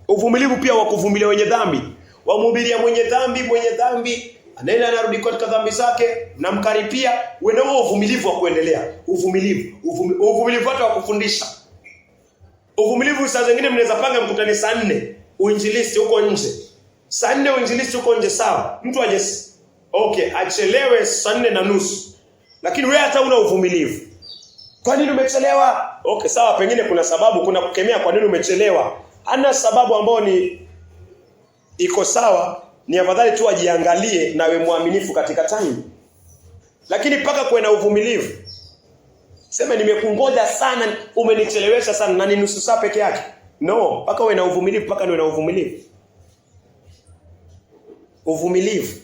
Uvumilivu pia wa kuvumilia wenye dhambi. Wamhubiria mwenye dhambi, anaenda anarudi katika dhambi zake, na mkaripia, uwe na uvumilivu wa kuendelea. Uvumilivu hata wa kufundisha. Uvumilivu saa zingine mnaweza panga mkutane saa 4, uinjilisti huko nje. Saa 4 uinjilisti huko nje sawa. Mtu aje achelewe saa 4:30. Lakini wewe hata una uvumilivu. Kwa nini umechelewa? Sawa, pengine kuna sababu, kuna kukemea kwa nini umechelewa. Hana sababu ambayo ni iko sawa, ni afadhali tu ajiangalie na wewe muaminifu katika time. Lakini paka kuwe na uvumilivu. Sema nimekungoja sana, umenichelewesha sana na ni nusu saa peke yake. No, paka uwe na uvumilivu, paka niwe na uvumilivu. Uvumilivu.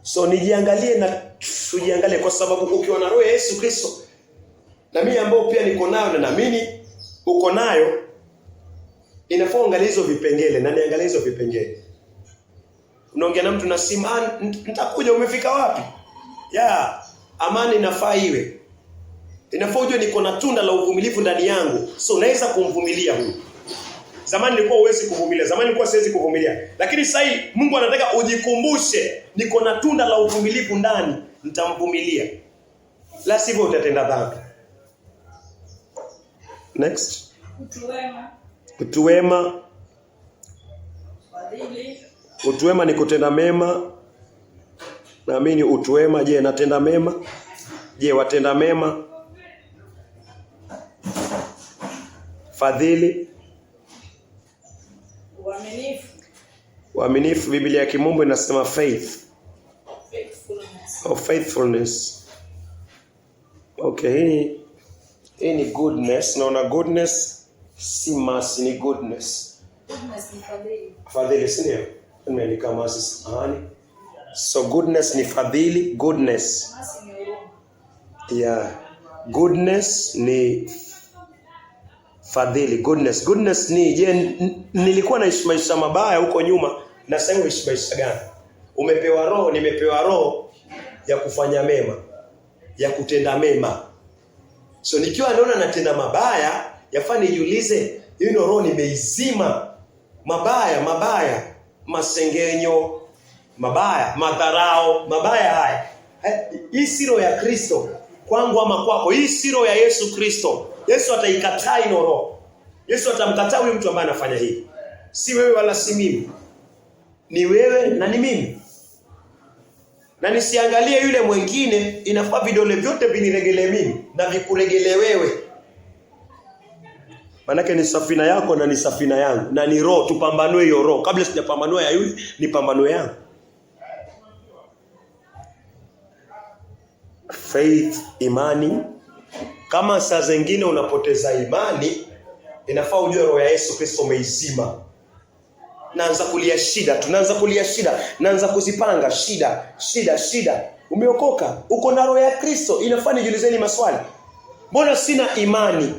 So nijiangalie na tujiangalie, kwa sababu ukiwa na roho ya Yesu Kristo, na mimi ambao pia niko nayo na naamini uko nayo, inafaa uangalie hizo vipengele na niangalie hizo vipengele. Unaongea na mtu na simu, nitakuja, umefika wapi? Amani inafaa iwe. Inafaa ujue niko na tunda la uvumilivu ndani yangu. So naweza kumvumilia huyu. Zamani nilikuwa huwezi kuvumilia. Zamani nilikuwa siwezi kuvumilia. Lakini sasa hivi Mungu anataka ujikumbushe, niko na tunda la uvumilivu ndani, nitamvumilia. La sivyo utatenda dhambi. Next. Utu wema. Utu wema ni kutenda mema. Naamini utu wema, je, natenda mema? Je, watenda mema? Fadhili. Uaminifu, Biblia ya Kimombo inasema faithfulness. Hii ni goodness. Naona goodness si mercy, ni goodness.
Goodness ni fadhili.
Fadhili si ndio? Nimeandika mercy samahani. So goodness ni fadhili, goodness.
Mercy ni huruma.
Goodness ni fadhili, goodness ni nilikuwa naishi maisha mabaya huko nyuma, na sasa unaishi maisha gani? Umepewa roho, nimepewa roho ya kufanya mema, ya kutenda mema. So nikiwa naona natenda mabaya, yafaa nijiulize, hiyo roho nimeizima. Mabaya, masengenyo, mabaya, madharau, mabaya haya. Hii si roho ya Kristo kwangu ama kwako. Hii si roho ya Yesu Kristo. Yesu ataikataa hiyo roho. Yesu atamkataa huyu mtu ambaye anafanya hivi. Si wewe wala si mimi. Ni wewe na ni mimi. Na nisiangalie yule mwingine, inafaa vidole vyote viniregelee mimi na vikuregelee wewe. Manake ni safina yako na ni safina yangu, na ni roho. Tupambanue hiyo roho. Kabla sijapambanua ya yule, ni pambanue yangu. Faith, imani. Kama saa zingine unapoteza imani, inafaa ujue roho ya Yesu Kristo umeizima. Naanza kulia shida, tunaanza kulia shida, naanza kuzipanga shida. Umeokoka, uko na roho ya Kristo, inafaa nijiulizeni maswali. Mbona sina imani?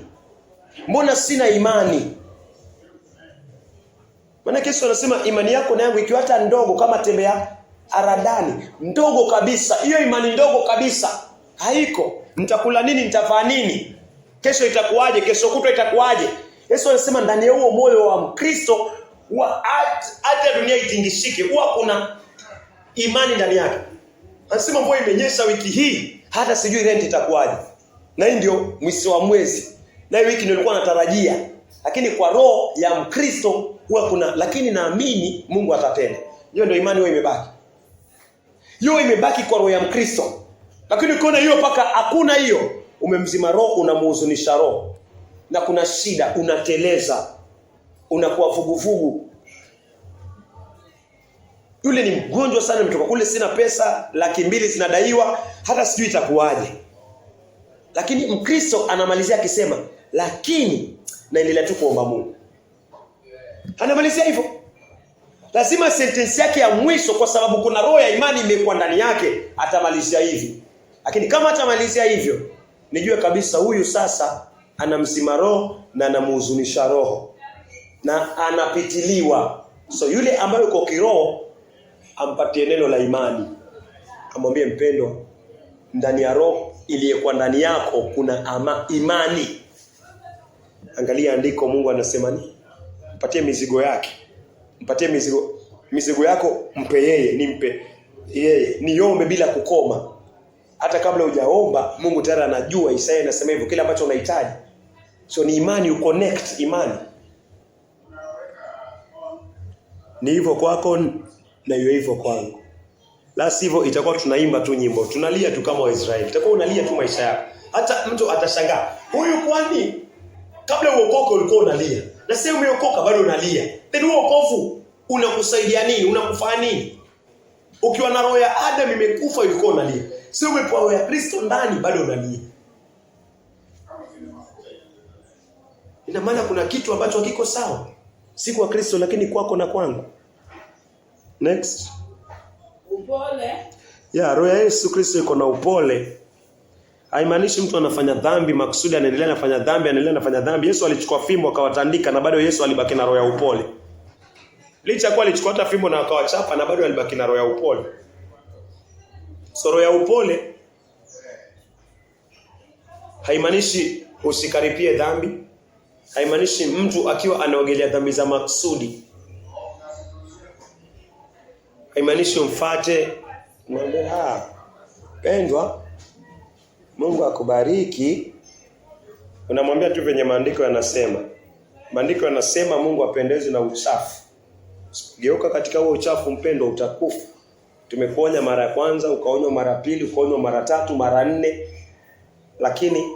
Maana Yesu anasema imani yako na yangu ikiwa hata ndogo kama tembe ya aradani, ndogo kabisa. Hiyo imani ndogo kabisa haiko. Nitakula nini? Nitavaa nini? Kesho itakuwaje? Kesho kutwa itakuwaje? Yesu anasema ndani ya huo moyo wa Mkristo, hata dunia itingishike, huwa kuna imani ndani yake. Anasema mvua imenyesha wiki hii, hata sijui rent itakuwaje. Na hii ndio mwisho wa mwezi. Na hii wiki nilikuwa natarajia. Lakini kwa roho ya Mkristo huwa kuna, lakini naamini Mungu atatenda. Hiyo ndio imani wewe imebaki. Hiyo imebaki kwa roho ya Mkristo. Lakini ukiona hiyo paka hakuna hiyo, umemzima roho, unamuhuzunisha roho. Na kuna shida, unateleza. Unakuwa vuguvugu. Yule ni mgonjwa sana, mtoka kule, sina pesa, 200,000 zinadaiwa, hata sijui itakuwaje. Lakini Mkristo anamalizia akisema, lakini naendelea tu kuomba Mungu. Anamalizia hivyo. Lazima sentence yake ya mwisho, kwa sababu kuna roho ya imani imekuwa ndani yake, atamalizia hivi. Lakini kama atamalizia hivyo, nijue kabisa huyu sasa anamzima roho na anamuhuzunisha roho. Na anapitiliwa. So yule ambaye uko kiroho, ampatie neno la imani. Amwambie, mpendwa, ndani ya roho iliyokuwa ndani yako kuna imani. Angalia andiko, Mungu anasema nini? Mpatie mizigo yake. Mpatie mizigo yako, mpe yeye, nimpe yeye. Niombe bila kukoma. Hata kabla hujaomba, Mungu tayari anajua. Isaya anasema hivyo, kile ambacho unahitaji. So ni imani, uconnect imani. Ni hivyo kwako na iwe hivyo kwangu. La sivyo itakuwa tunaimba tu nyimbo, tunalia tu kama Waisraeli. Itakuwa unalia tu maisha yako. Hata mtu atashangaa, huyu kwani kabla uokoke ulikuwa unalia, na sasa umeokoka bado unalia? Then uokovu unakusaidia nini? Unakufanya nini? Ukiwa na roho ya Adam imekufa ulikuwa unalia. Sio umepewa roho ya Kristo ndani bado unalia. Ina maana kuna kitu ambacho hakiko sawa. Si kwa Kristo lakini kwako na kwangu. Next.
Upole.
Roho ya Yesu Kristo iko na upole. Haimaanishi mtu anafanya dhambi makusudi anaendelea anafanya dhambi. Yesu alichukua fimbo akawatandika na bado Yesu alibaki na roho ya upole. Licha kwa alichukua hata fimbo na akawachapa na bado alibaki na roho ya upole. So roho ya upole haimaanishi usikaripie dhambi. Haimaanishi mtu akiwa anaogelea dhambi za makusudi. Haimaanishi umfuate mwambie, pendwa, Mungu akubariki. Unamwambia tu venye maandiko yanasema. Maandiko yanasema Mungu apendezwi na uchafu. Geuka katika huo uchafu, mpendwa, utakufa. Tumekuonya mara ya kwanza, ukaonywa mara pili, ukaonywa mara tatu, mara 4. Lakini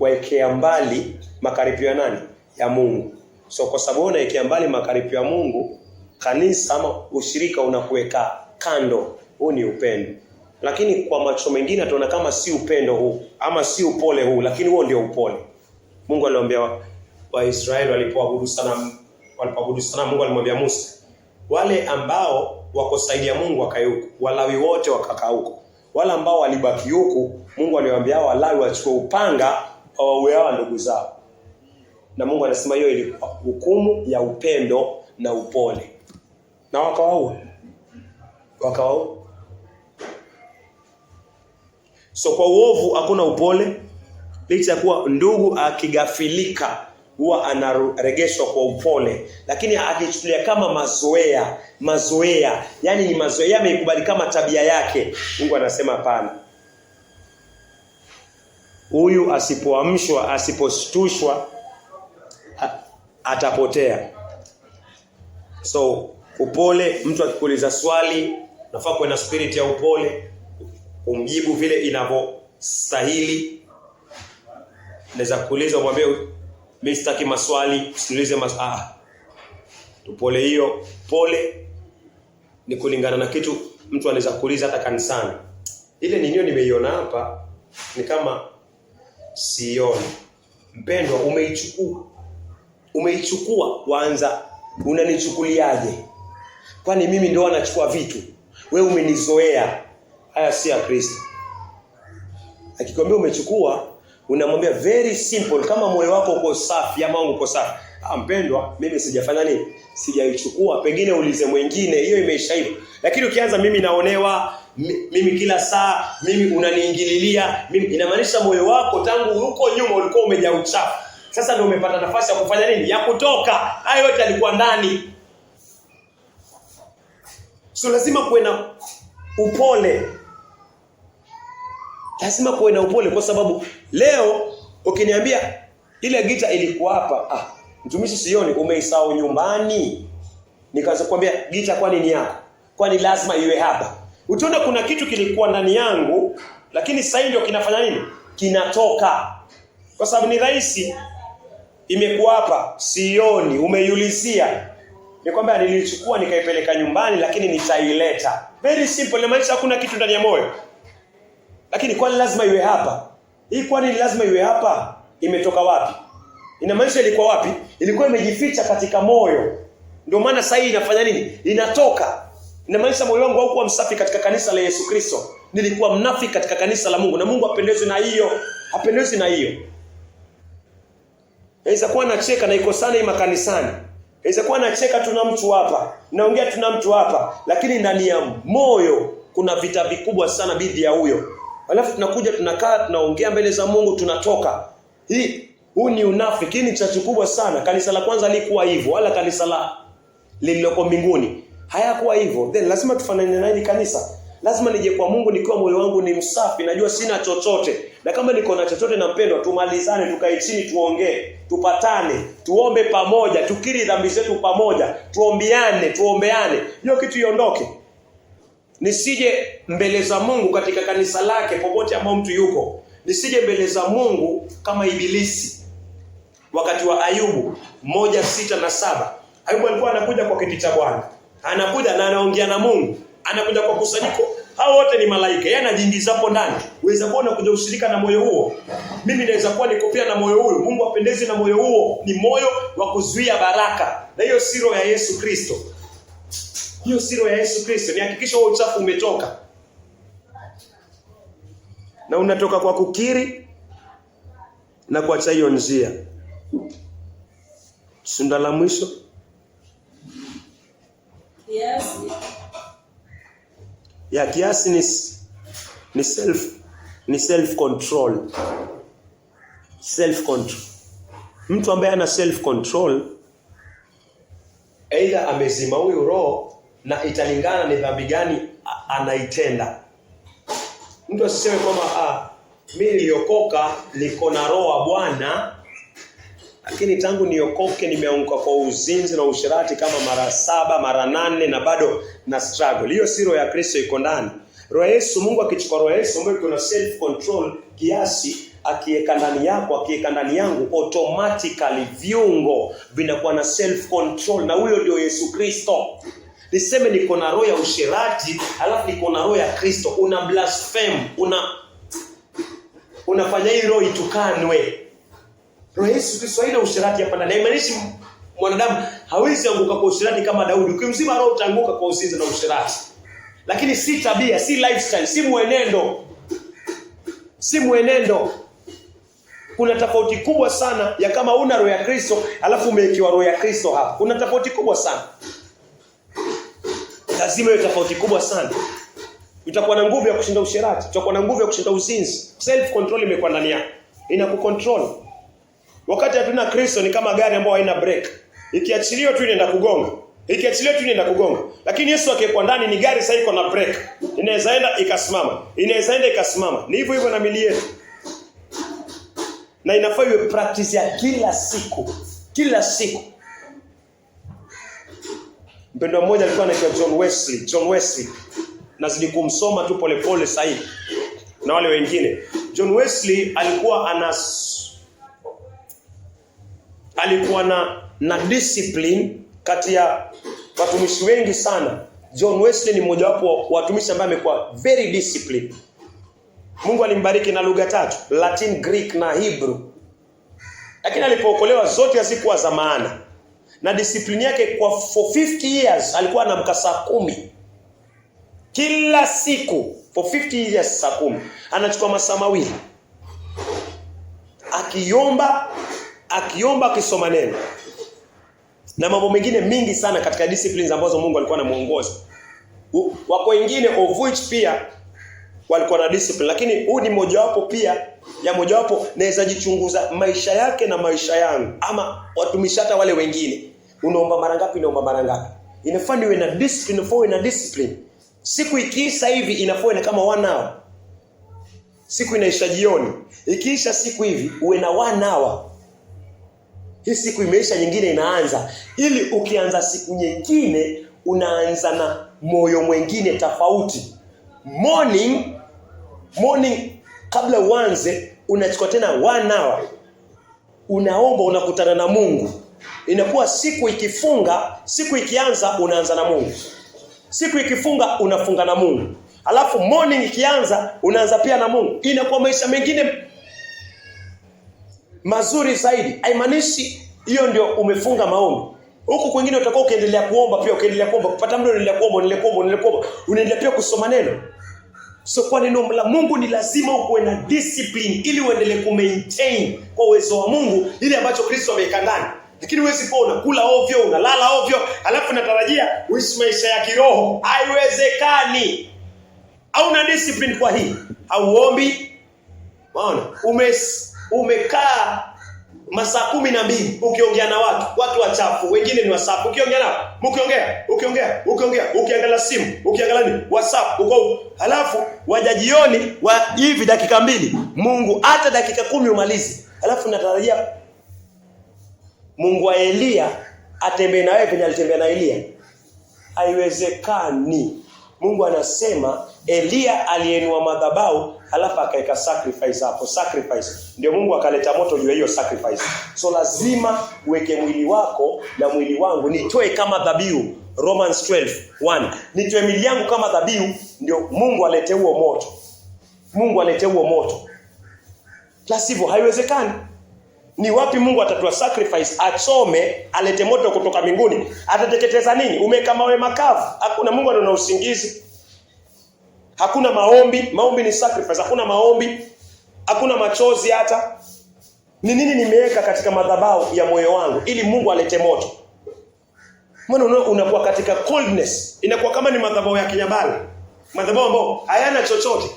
waekea mbali makaripio ya nani? Ya Mungu. So kwa sababu unaekea mbali makaripio ya Mungu, kanisa ama ushirika unakuweka kando. Huu ni upendo. Lakini kwa macho mengine tunaona kama si upendo huu ama si upole huu, lakini huo ndio upole. Mungu aliwaambia Waisraeli walipoabudu sanamu, Mungu alimwambia Musa, wale ambao wako saidi ya Mungu wakae huko, Walawi wote wakakaa huko. Wale ambao walibaki huko, Mungu aliwaambia Walawi wachukue upanga waue hao ndugu zao. Na Mungu anasema hiyo ilikuwa hukumu ya upendo na upole. Na wakawaua. So kwa uovu hakuna upole. Licha kuwa ndugu akigafilika huwa anaregeshwa kwa upole, lakini akichukulia kama mazoea, yani ni mazoea ameikubali kama tabia yake, Mungu anasema hapana. Huyu asipoamshwa, asiposhtushwa atapotea. So upole, mtu akikuuliza swali, nafaa kuwa na spirit ya upole, umjibu vile inavyostahili. Naweza kuuliza mwambie mimi sitaki maswali, usiniulize upole hiyo. Pole ni kulingana na kitu mtu anaweza kuuliza hata kanisani. Ile ninyo nimeiona hapa ni kama sioni. Mpendwa, umeichukua kwanza, unanichukuliaje? Kwani mimi ndio anachukua vitu? Wewe umenizoea. Haya si ya Kristo. Akikwambia umechukua, unamwambia very simple, kama moyo wako uko safi ama uko safi. Mpendwa, mimi sijafanya nini? Sijaichukua. Pengine ulize mwingine, hiyo imeisha hivyo. Lakini ukianza mimi naonewa, mimi kila saa, mimi unaniingililia, mimi, inamaanisha moyo wako tangu huko nyuma ulikuwa umejaa uchafu. Sasa ndio umepata nafasi ya kufanya nini? Ya kutoka. Hayo yote yalikuwa ndani. So lazima kuwe na upole. Lazima kuwe na upole, kwa sababu leo ukiniambia ile gita ilikuwa hapa, mtumishi sioni, umeisahau nyumbani. Nikaanza kuambia gita kwani ni yako? Kwani lazima iwe hapa? Utaona kuna kitu kilikuwa ndani yangu, lakini sasa ndio kinafanya nini? Kinatoka. Kwa sababu ni rahisi, imekuwa hapa, sioni, umeiulizia. Ni kwamba nilichukua nikaipeleka nyumbani, lakini nitaileta. Very simple, inamaanisha hakuna kitu ndani ya moyo. Lakini kwani lazima iwe hapa? Hii kwani lazima iwe hapa? Imetoka wapi? Inamaanisha ilikuwa wapi? Ilikuwa imejificha katika moyo. Ndio maana sasa hii inafanya nini? Inatoka. Inamaanisha moyo wangu haukuwa msafi katika kanisa la Yesu Kristo. Nilikuwa mnafiki katika kanisa la Mungu, na Mungu hapendezwi na hiyo. Hapendezwi na hiyo. Inaweza kuwa nacheka na iko sana hii makanisani. Inaweza kuwa nacheka tuna mtu hapa, naongea tuna mtu hapa, lakini ndani ya moyo kuna vita vikubwa sana dhidi ya huyo. Alafu tunakuja tunakaa tunaongea mbele za Mungu, tunatoka. Huu ni unafiki, ni chachu kubwa sana. Kanisa la kwanza lilikuwa hivyo, wala kanisa la lililoko mbinguni hayakuwa hivyo. Then lazima tufanane na hili kanisa. Lazima nije kwa Mungu nikiwa moyo wangu ni msafi, najua sina chochote. Na kama niko na chochote na mpendwa, tumalizane, tukae chini tuongee, tupatane, tuombe pamoja, tukiri dhambi zetu pamoja, tuombeane. Hiyo kitu iondoke. Nisije mbele za Mungu katika kanisa lake popote ambao mtu yuko. Nisije mbele za Mungu kama ibilisi. Wakati wa Ayubu 1:6-7. Ayubu alikuwa anakuja kwa kiti cha Bwana. Anakuja na anaongea na Mungu. Anakuja kwa kusanyiko. Hao wote ni malaika. Yeye anajiingiza hapo ndani. Uweza kuona kuja ushirika na moyo huo. Mimi naweza kuwa niko pia na moyo huo. Mungu apendezi na moyo huo. Ni moyo wa kuzuia baraka. Na hiyo si roho ya Yesu Kristo. Hiyo si roho ya Yesu Kristo. Ni hakikisha huo uchafu umetoka. Na unatoka kwa kukiri na kuacha hiyo njia. Sunda la mwisho.
Kiasi.
Ya kiasi ni self control. Self control. Mtu ambaye ana self control aidha amezima huyo roho, na italingana ni dhambi gani anaitenda. Mtu asiseme kwamba mimi niliokoka niko na roho wa Bwana, lakini tangu niokoke nimeanguka kwa uzinzi na usherati kama mara 7 mara 8 na bado na struggle. Hiyo si roho ya Kristo iko ndani. Roho ya Yesu, Mungu akichukua roho ya Yesu ambayo iko na self control kiasi, akiweka ndani yako, akiweka ndani yangu, automatically viungo vinakuwa na self control, na huyo ndio Yesu Kristo. Niseme niko na roho ya usherati, alafu niko na roho ya Kristo, una blaspheme, unafanya hii roho itukanwe. Roho Yesu Kristo haina usherati hapa ndani. Haimaanishi mwanadamu hawezi anguka kwa usherati kama Daudi. Ukimzima roho utaanguka kwa uzinzi na usherati. Lakini si tabia, si lifestyle, si mwenendo. Si mwenendo. Kuna tofauti kubwa sana ya kama una roho ya Kristo alafu umewekewa roho ya Kristo hapa. Kuna tofauti kubwa sana. Lazima iwe tofauti kubwa sana. utakuwa na nguvu ya kushinda usherati, utakuwa na nguvu ya kushinda uzinzi. Self control imekuwa ndani yako, inakucontrol. Wakati hatuna Kristo ni kama gari ambayo haina brake. Ikiachiliwa tu inaenda kugonga. Ikiachiliwa tu inaenda kugonga. Lakini Yesu akiwa ndani ni gari sasa iko na brake. Inaweza enda ikasimama. Inaweza enda ikasimama. Ni hivyo hivyo na mili yetu. Na inafaa iwe practice ya kila siku. Kila siku. Mpendwa mmoja alikuwa anaitwa John Wesley. Nazidi kumsoma tu polepole sasa hivi. Na wale wengine. John Wesley alikuwa na discipline kati ya watumishi wengi sana. John Wesley ni mmoja wapo wa watumishi ambaye amekuwa very disciplined. Mungu alimbariki na lugha 3, Latin, Greek na Hebrew. Lakini alipookolewa zote hazikuwa za maana. Na discipline yake for 50 years alikuwa anamka saa 10. Kila siku for 50 years saa 10. Anachukua masaa mawili. Akiomba akisoma neno. Na mambo mengine mingi sana katika disciplines ambazo Mungu alikuwa anamuongoza. Wako wengine of which pia walikuwa na discipline, lakini huu ni mojawapo pia ya mojawapo naweza jichunguza maisha yake na maisha yangu ama watumishi hata wale wengine. Unaomba mara ngapi? Inafaa niwe na discipline, Siku ikiisha hivi inafaa ni kama 1 hour. Siku inaisha jioni. Ikiisha siku hivi uwe na 1 hour. Hii siku imeisha, nyingine inaanza. Ili ukianza siku nyingine unaanza na moyo mwingine tofauti. Morning kabla uanze unachukua tena 1 hour. Unaomba, unakutana na Mungu. Inakuwa siku ikianza unaanza na Mungu. Siku ikifunga unafunga na Mungu. Alafu morning ikianza unaanza pia na Mungu. Inakuwa maisha mengine mazuri zaidi. Haimaanishi hiyo ndio umefunga maombi. Huko kwingine utakuwa ukiendelea kuomba pia, kupata muda unaendelea kuomba, pia kusoma neno. So kwa neno la Mungu ni lazima uwe na discipline ili uendelee kumaintain kwa uwezo wa Mungu ile ambacho Kristo ameweka ndani. Lakini huwezi kuwa unakula ovyo, unalala ovyo, alafu unatarajia uishi maisha ya kiroho. Haiwezekani. Hauna discipline kwa hii. Hauombi. Unaona? Umekaa masaa 12 ukiongea na watu wachafu, wengine ni wasafu. Ukiongea nao, ukiongea, ukiangalia simu, ukiangalia nini? WhatsApp, halafu waja jioni hivi dakika 2, Mungu hata dakika 10 umalizi. Halafu natarajia Mungu wa Elia atembee na wewe penye alitembea na Elia. Haiwezekani. Mungu anasema Elia aliinua madhabahu halafu akaeka sacrifice hapo. Sacrifice ndio Mungu akaleta moto juu ya hiyo sacrifice. So lazima uweke mwili wako na mwili wangu nitoe kama dhabihu. Romans 12:1. Nitoe mwili yangu kama dhabihu ndio Mungu alete huo moto. La sivyo haiwezekani. Ni wapi Mungu atatoa sacrifice, achome, alete moto kutoka mbinguni? Atateketeza nini? Umeka mawe makavu. Hakuna. Mungu ana usingizi. Hakuna maombi. Maombi ni sacrifice. Hakuna maombi. Hakuna machozi hata. Ni nini nimeweka katika madhabahu ya moyo wangu ili Mungu alete moto? Mbona unakuwa katika coldness? Inakuwa kama ni madhabahu ya kinyabali. Madhabahu ambayo hayana chochote.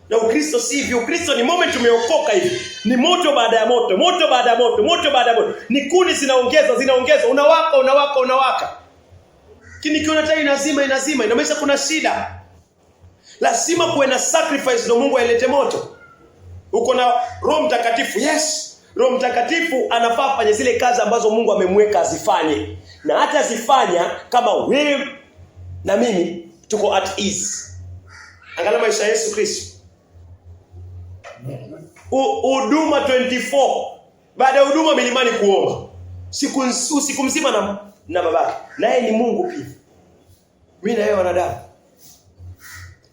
Na Ukristo si hivyo. Ukristo ni moment umeokoka hivi. Ni moto baada ya moto, moto baada ya moto, moto baada ya moto. Ni kuni zinaongezwa, unawaka. Lakini kiona tayari inazima, inamaanisha kuna shida. Lazima kuwe na sacrifice ndio Mungu ailete moto. Uko na Roho Mtakatifu. Yes. Roho Mtakatifu anafaa afanye zile kazi ambazo Mungu amemweka azifanye. Na hata azifanya kama wewe na mimi tuko at ease. Angalia maisha ya Yesu Kristo. Huduma 24. Baada ya huduma milimani kuomba. Usiku mzima na babake. Naye ni Mungu pia. Mimi na yeye wanadamu.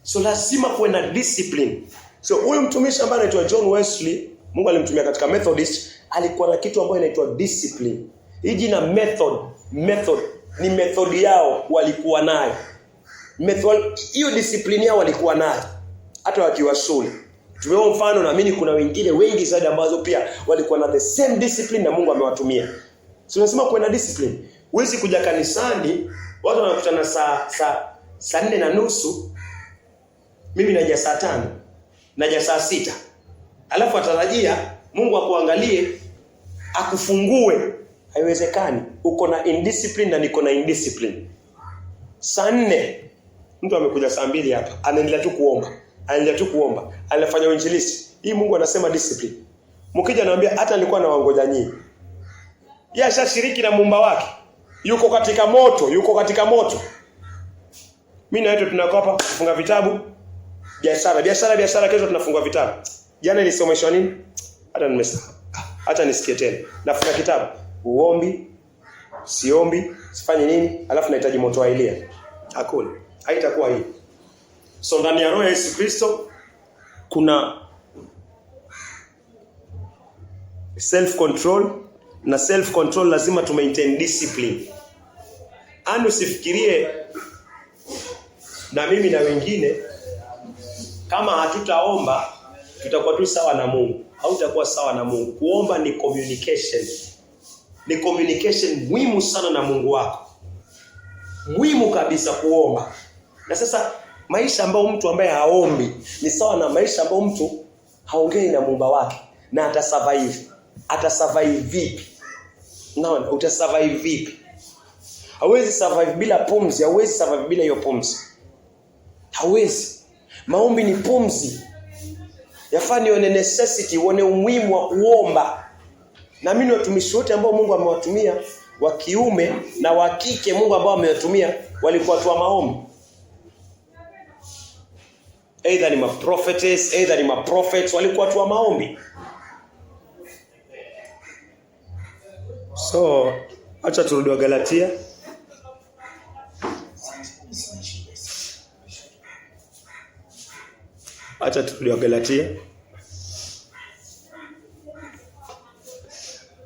So lazima kuwe na discipline. So huyu mtumishi ambaye anaitwa John Wesley, Mungu alimtumia katika Methodist, alikuwa na kitu ambacho inaitwa discipline. Hii jina method ni method yao walikuwa nayo. Hiyo discipline yao walikuwa nayo hata wakiwa shule. Tumeona mfano, naamini kuna wengine wengi zaidi ambazo pia walikuwa na the same discipline na Mungu amewatumia. So tunasema kuwe na discipline. Huwezi kuja kanisani watu wanakutana saa 4:30 Mimi naja saa 5, naja saa 6. Alafu atarajia Mungu akuangalie, akufungue. Haiwezekani. Uko na indiscipline na niko na indiscipline. Saa 4 mtu amekuja saa 2 hapa, anaendelea tu kuomba. Anafanya uinjilisti. Hii Mungu anasema discipline. Mkija anamwambia hata nilikuwa nawangoja nyinyi. Yeye ashashiriki na Muumba wake. Yuko katika moto. Mimi na wewe tunakaa hapa kufunga vitabu. Biashara kesho tunafungua vitabu. Jana nilisomeshwa nini? Hata nimesahau. Acha nisikie tena. Nafunga kitabu. Uombi, siombi, sifanye nini? Alafu nahitaji moto wa Elia. Hakuna. Haitakuwa hii. So ndani ya roho ya Yesu Kristo kuna self control, na self control lazima tu maintain discipline. Usifikirie na mimi na wengine kama hatutaomba tutakuwa tu sawa na Mungu. Hautakuwa sawa na Mungu. Kuomba ni communication. Ni communication muhimu sana na Mungu wako. Muhimu kabisa kuomba. Na sasa maisha ambayo mtu ambaye haombi ni sawa na maisha ambayo mtu haongei na Muumba wake. Na atasurvive. Atasurvive vipi? Unaona, utasurvive vipi? Hauwezi survive bila pumzi, hauwezi survive bila hiyo pumzi. Hauwezi. Maombi ni pumzi. Yafani one necessity, one umuhimu wa kuomba. Na mimi watumishi wote ambao Mungu amewatumia wa kiume na wa kike, Mungu ambao amewatumia walikuwa watu wa maombi. Either ni prophetess, either ni prophets, walikuwa watu wa maombi. So, acha turudi wa Galatia.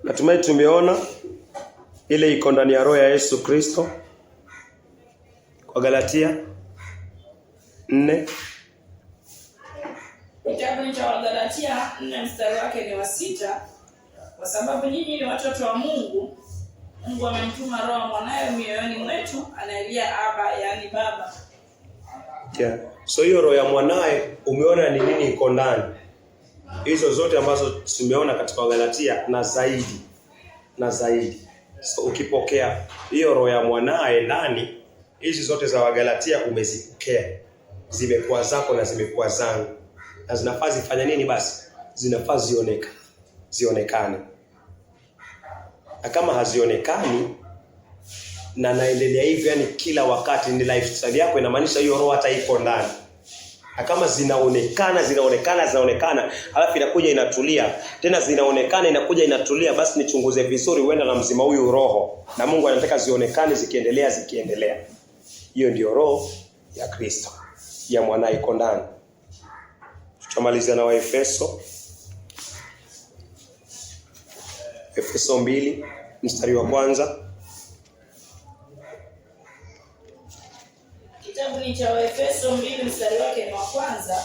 Natumai tumeona ile iko ndani ya roho ya Yesu Kristo. Kwa Galatia 4.
Kitabu cha Wagalatia 4 mstari wake ni wa 6. Kwa sababu nyinyi ni watoto wa Mungu, Mungu amemtuma roho mwanae mioyoni mwetu, anayelia Aba, yani Baba.
Yeah. So hiyo roho ya mwanae umeona ni nini iko ndani? Hizo zote ambazo tumeona katika Wagalatia na zaidi. So ukipokea hiyo roho ya mwanae ndani, hizi zote za Wagalatia umezipokea. Zimekuwa zako na zimekuwa zangu. Na zinafaa zifanya nini basi? Zinafaa zionekane. Na kama hazionekani na naendelea hivyo, yani kila wakati ni lifestyle yako, inamaanisha hiyo roho hata iko ndani. Na kama zinaonekana, halafu inakuja inatulia, tena zinaonekana inakuja inatulia, basi nichunguze vizuri, huenda na mzima huyu roho. Na Mungu anataka zionekane zikiendelea. Hiyo ndio roho ya Kristo, ya mwanae iko ndani. Tutamalizia na Waefeso. Efeso 2 mstari wa 1.
Kitabu ni cha Waefeso 2 mstari wake ni wa 1.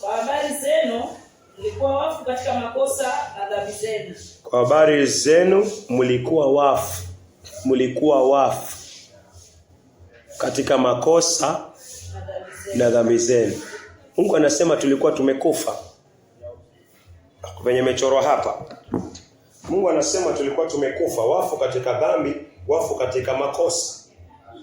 Kwa habari zenu mlikuwa wafu katika makosa na dhambi zenu.
Kwa habari zenu mlikuwa wafu katika makosa na dhambi zenu. Mungu anasema tulikuwa tumekufa. Kwenye mechoro hapa, Mungu anasema tulikuwa tumekufa, wafu katika dhambi, wafu katika makosa.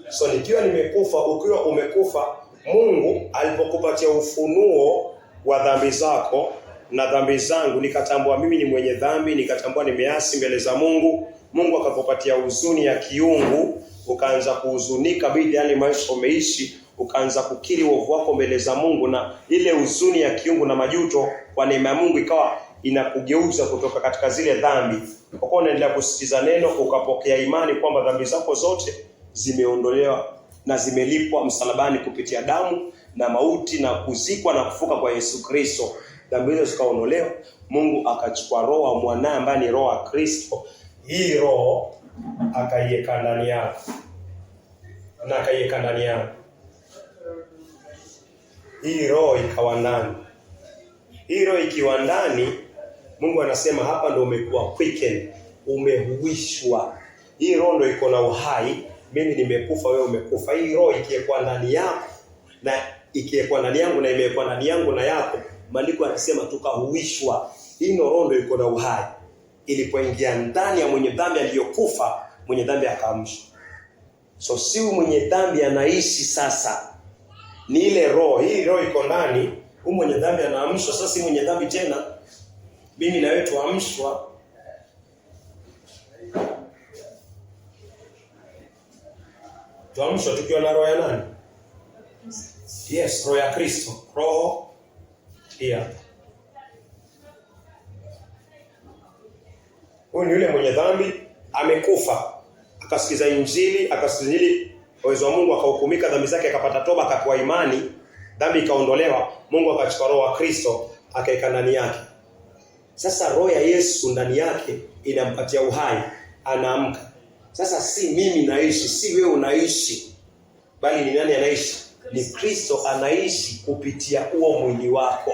So nikiwa nimekufa, ukiwa umekufa, Mungu alipokupatia ufunuo wa dhambi zako na dhambi zangu, nikatambua mimi ni mwenye dhambi, nikatambua nimeasi mbele za Mungu. Mungu akakupatia huzuni ya kiungu, ukaanza kuhuzunika bila yale maisha umeishi, ukaanza kukiri uovu wako mbele za Mungu, na ile huzuni ya kiungu na majuto kwa neema ya Mungu ikawa inakugeuza kutoka katika zile dhambi. Kwa kuwa unaendelea kusikiza neno, ukapokea imani kwamba dhambi zako zote zimeondolewa na zimelipwa msalabani kupitia damu na mauti na kuzikwa na kufuka kwa Yesu Kristo. Dhambi hizo zikaondolewa. Mungu akachukua roho wa mwanae ambaye ni roho wa Kristo. Hii roho akaiweka ndani yako. Hii roho ikawa ndani. Hii roho ikiwa ndani, Mungu anasema hapa ndio umekuwa quickened, umehuishwa. Hii roho ndio iko na uhai. Mimi nimekufa, wewe umekufa. Hii roho ikiwa ndani yako na ikiwekwa ndani yangu na imewekwa ndani yangu na yako, maandiko yanasema tukahuishwa. Hii roho ndio iko na uhai. Ilipoingia ndani ya mwenye dhambi aliyokufa, mwenye dhambi akaamshwa. So si mwenye dhambi anaishi sasa, ni ile roho. Hii roho iko ndani, mwenye dhambi anaamshwa. Sasa si mwenye dhambi tena, mimi na wewe tuamshwa. Tuamshwa tukiwa na roho ya nani? Yes, roho ya Kristo. Roho pia. Huyu ni yule mwenye dhambi amekufa, akasikiza injili, uwezo wa Mungu, akahukumika dhambi zake, akapata toba, akapewa imani, dhambi ikaondolewa, Mungu akachukua roho wa Kristo akaeka ndani yake. Sasa roho ya Yesu ndani yake inampatia uhai, anaamka. Sasa si mimi naishi, si wewe unaishi, bali ni nani anaishi? Ni Kristo anaishi kupitia huo mwili wako.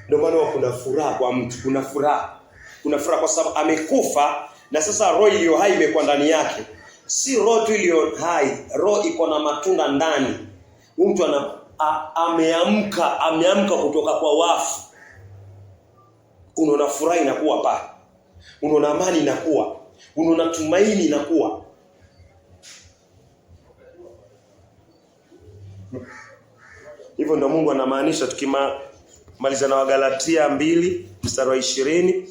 Ndio maana kuna furaha kwa mtu, kuna furaha kwa sababu amekufa na sasa roho iliyo hai imekuwa ndani yake. Si roho tu iliyo hai, roho iko na matunda ndani. Mtu ameamka kutoka kwa wafu. Unaona furaha inakuwa pale. Unaona amani inakuwa. Unaona tumaini inakuwa. Hivyo ndio Mungu anamaanisha tukimaliza na Wagalatia 2 mstari wa 20.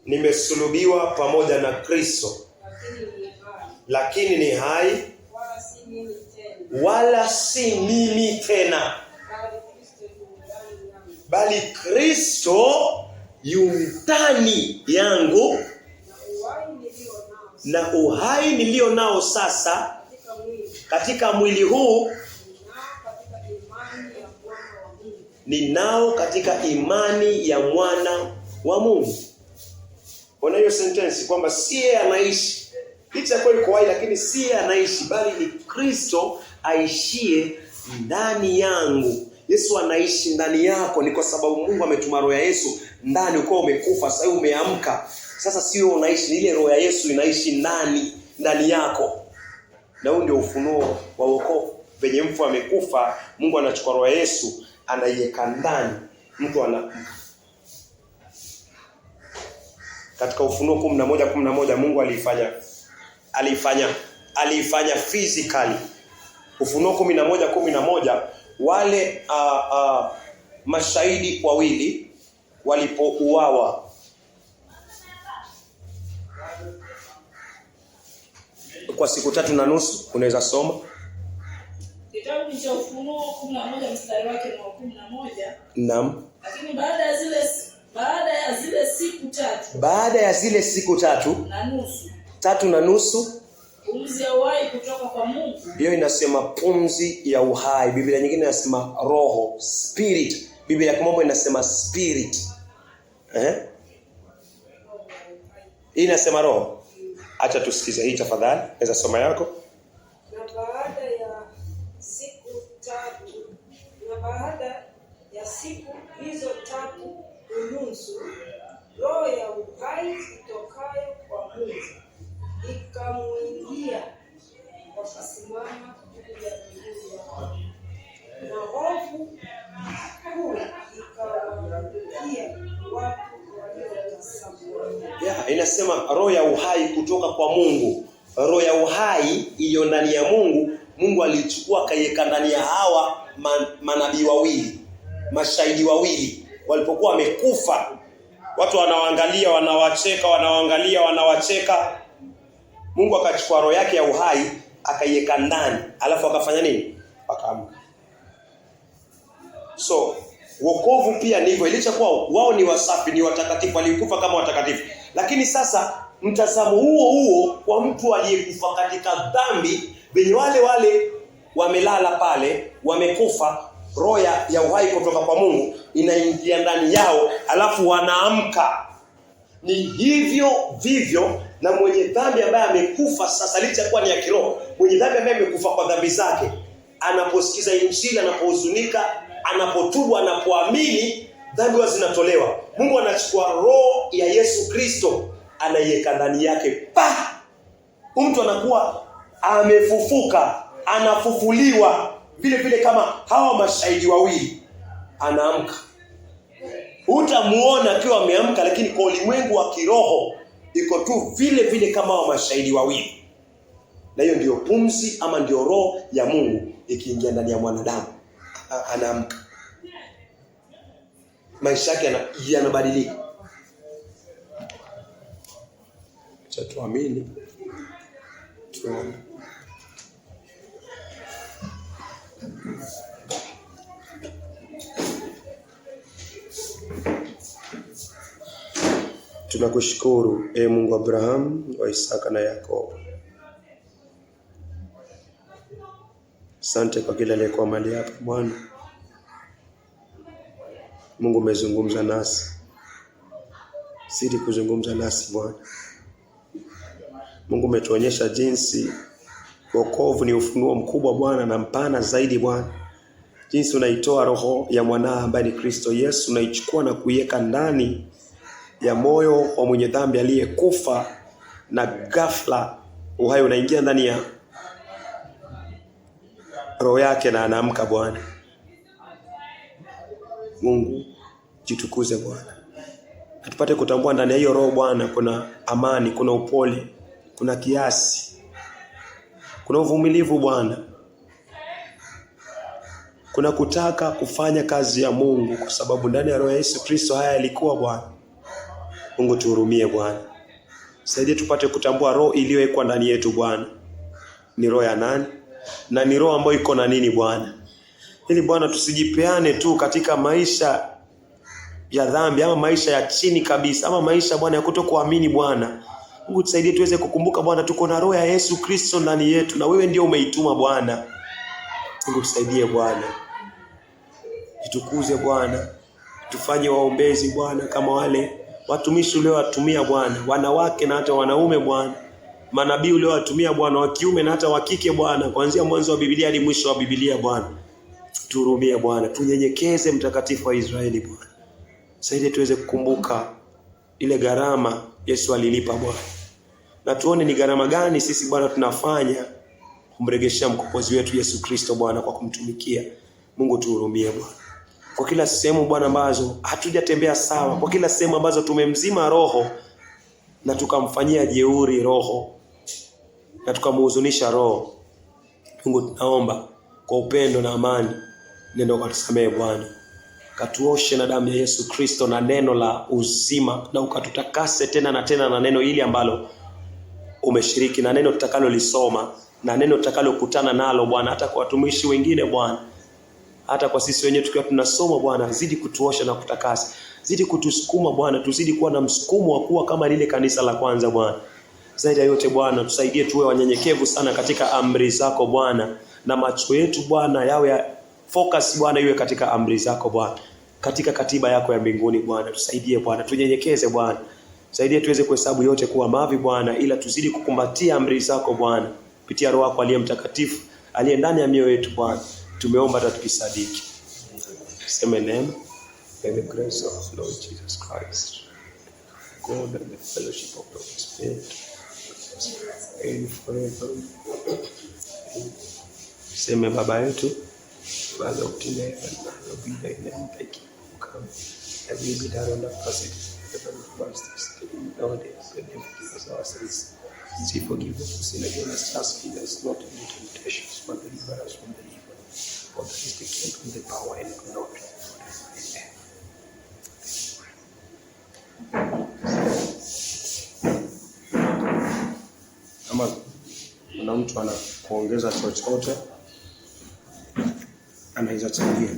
Nimesulubiwa pamoja na Kristo. Lakini ni hai. Wala si mimi tena. Bali Kristo yu ndani yangu. Na uhai nilio nao sasa katika mwili huu ninao katika imani ya mwana wa Mungu. Ona hiyo sentence kwamba si yeye anaishi. Licha kwa iko hai, lakini si yeye anaishi, bali ni Kristo aishie ndani yangu. Yesu anaishi ndani yako, ni kwa sababu Mungu ametuma roho ya Yesu ndani. Uko umekufa, sasa umeamka. Sasa sio unaishi, ile roho ya Yesu inaishi ndani yako. Na huo ndio ufunuo wa wokovu. Venye mfu amekufa, Mungu anachukua roho ya Yesu anaiweka ndani. Mtu katika Ufunuo 11:11 Mungu alifanya physically. Ufunuo 11:11 wale mashahidi wawili walipouawa, kwa siku 3.5 unaweza soma.
Kitabu cha Ufunuo 11 mstari wake wa 11.
Naam.
Lakini baada ya zile siku
3.5
pumzi ya uhai kutoka kwa Mungu.
Hiyo inasema pumzi ya uhai. Biblia nyingine inasema roho, spirit. Biblia ya Kimombo inasema spirit. Hii inasema roho. Acha tusikize hii tafadhali. Weza soma yako.
Na baada ya siku hizo 3.5 roho ya uhai itokayo kwa Mungu ikamwingia, wakasimama juu ya miguu yao, na hofu kuu ikawaangukia watu waliotazama.
Inasema roho ya uhai kutoka kwa Mungu. Roho ya uhai iliyo ndani ya Mungu, Mungu alichukua akaiweka ndani ya hawa manabii wawili, mashahidi wawili. Walipokuwa wamekufa, watu wanawaangalia, wanawacheka. Mungu akachukua roho yake ya uhai akaiweka ndani, alafu akafanya nini? Akaamka. So wokovu pia ni hivyo. Ilicha kwa wao ni wasafi, ni watakatifu, walikufa kama watakatifu. Lakini sasa mtazamo huo kwa mtu aliyekufa katika dhambi, wenye wale wamelala pale, wamekufa, roho ya uhai kutoka kwa Mungu inaingia ndani yao, alafu wanaamka. Ni hivyo vivyo na mwenye dhambi ambaye amekufa sasa, licha kwa ni ya kiroho, mwenye dhambi ambaye amekufa kwa dhambi zake, anaposikiza injili, anapohuzunika, anapotubu, anapoamini, dhambi zinatolewa. Mungu anachukua roho ya Yesu Kristo anaiweka ndani yake. Mtu anakuwa amefufuka, anafufuliwa vile vile kama hawa mashahidi wawili, anaamka. Utamuona akiwa ameamka, lakini kwa ulimwengu wa kiroho iko tu vile vile kama hawa mashahidi wawili. Na hiyo ndio pumzi ama ndio roho ya Mungu ikiingia ndani ya mwanadamu, anaamka. Maisha yake yanabadilika. Acha tuamini. Tuombe. Tunakushukuru Mungu wa Abraham, wa Isaka na Yakobo. Asante kwa kila aliyekuwa mahali hapa Bwana. Mungu umezungumza nasi. Zidi kuzungumza nasi Bwana. Mungu umetuonyesha jinsi wokovu ni ufunuo mkubwa Bwana na mpana zaidi Bwana. Jinsi unaitoa roho ya mwanao ambaye ni Kristo Yesu, unaichukua na kuiweka ndani ya moyo wa mwenye dhambi aliyekufa, na ghafla uhai unaingia ndani ya roho yake na anaamka Bwana. Mungu jitukuze Bwana. Tupate kutambua ndani ya hiyo roho Bwana kuna amani, kuna upole, kuna kiasi, kuna uvumilivu Bwana. Kuna kutaka kufanya kazi ya Mungu, kwa sababu ndani ya roho ya Yesu Kristo haya yalikuwa Bwana. Mungu tuhurumie Bwana. Saidie tupate kutambua roho iliyowekwa ndani yetu Bwana ni roho ya nani, na ni roho ambayo iko na nini Bwana. Ili Bwana tusijipeane tu katika maisha ya dhambi ama maisha ya chini kabisa ama maisha Bwana ya kutokuamini Bwana. Mungu tusaidie tuweze kukumbuka Bwana tuko na roho ya Yesu Kristo ndani yetu, na wewe ndio umeituma Bwana. Mungu tusaidie Bwana. Jitukuze Bwana. Tufanye waombezi Bwana kama wale watumishi uliowatumia Bwana, wanawake na hata wanaume Bwana. Manabii uliowatumia Bwana, wa kiume na hata wa kike Bwana, kuanzia mwanzo wa Biblia hadi mwisho wa Biblia Bwana. Tuhurumie Bwana, tunyenyekeze mtakatifu wa Israeli Bwana. Saidie tuweze kukumbuka ile gharama Yesu alilipa Bwana. Na tuone ni gharama gani sisi Bwana tunafanya kumregeshea mkombozi wetu Yesu Kristo Bwana kwa kumtumikia. Mungu tuhurumie Bwana. Kwa kila sehemu Bwana ambazo hatujatembea sawa, kwa kila sehemu ambazo tumemzima roho na tukamfanyia jeuri roho na tukamhuzunisha roho, Mungu tunaomba kwa upendo na amani, nenda ukatusamehe Bwana. Katuoshe na damu ya Yesu Kristo na neno la uzima, na ukatutakase tena na tena na neno hili ambalo umeshiriki, na neno tutakalo lisoma, na neno tutakalo kutana nalo Bwana, hata kwa watumishi wengine Bwana, hata kwa sisi wenyewe tukiwa tunasoma Bwana. Zidi kutuosha na kutakasa, zidi kutusukuma Bwana, tuzidi kuwa na msukumo wa kuwa kama lile kanisa la kwanza Bwana. Zaidi ya yote Bwana, tusaidie tuwe wanyenyekevu sana katika amri zako Bwana, na macho yetu Bwana yawe ya focus Bwana iwe katika amri zako Bwana, katika katiba yako ya mbinguni Bwana. Tusaidie Bwana, tunyenyekeze Bwana. Saidie tuweze kuhesabu yote kuwa mavi Bwana, ila tuzidi kukumbatia amri zako Bwana, kupitia Roho yako aliye mtakatifu aliye ndani ya mioyo yetu Bwana. Tumeomba hata tukisadiki. Sema neema. May the grace of Lord Jesus Christ, God and the fellowship of the Holy Spirit and forever. Sema Baba yetu, Father of the heaven, hallowed be thy name, thy kingdom come. Thy will be done on earth as it is in heaven. Give us this day our daily bread, and forgive us our sins, as we forgive those who sin against us. Lead us not into temptations, but deliver us from the evil. For that is the kingdom, the power, and the glory forever. Amen. Kama kuna mtu ana kuongeza chochote, anaweza changia.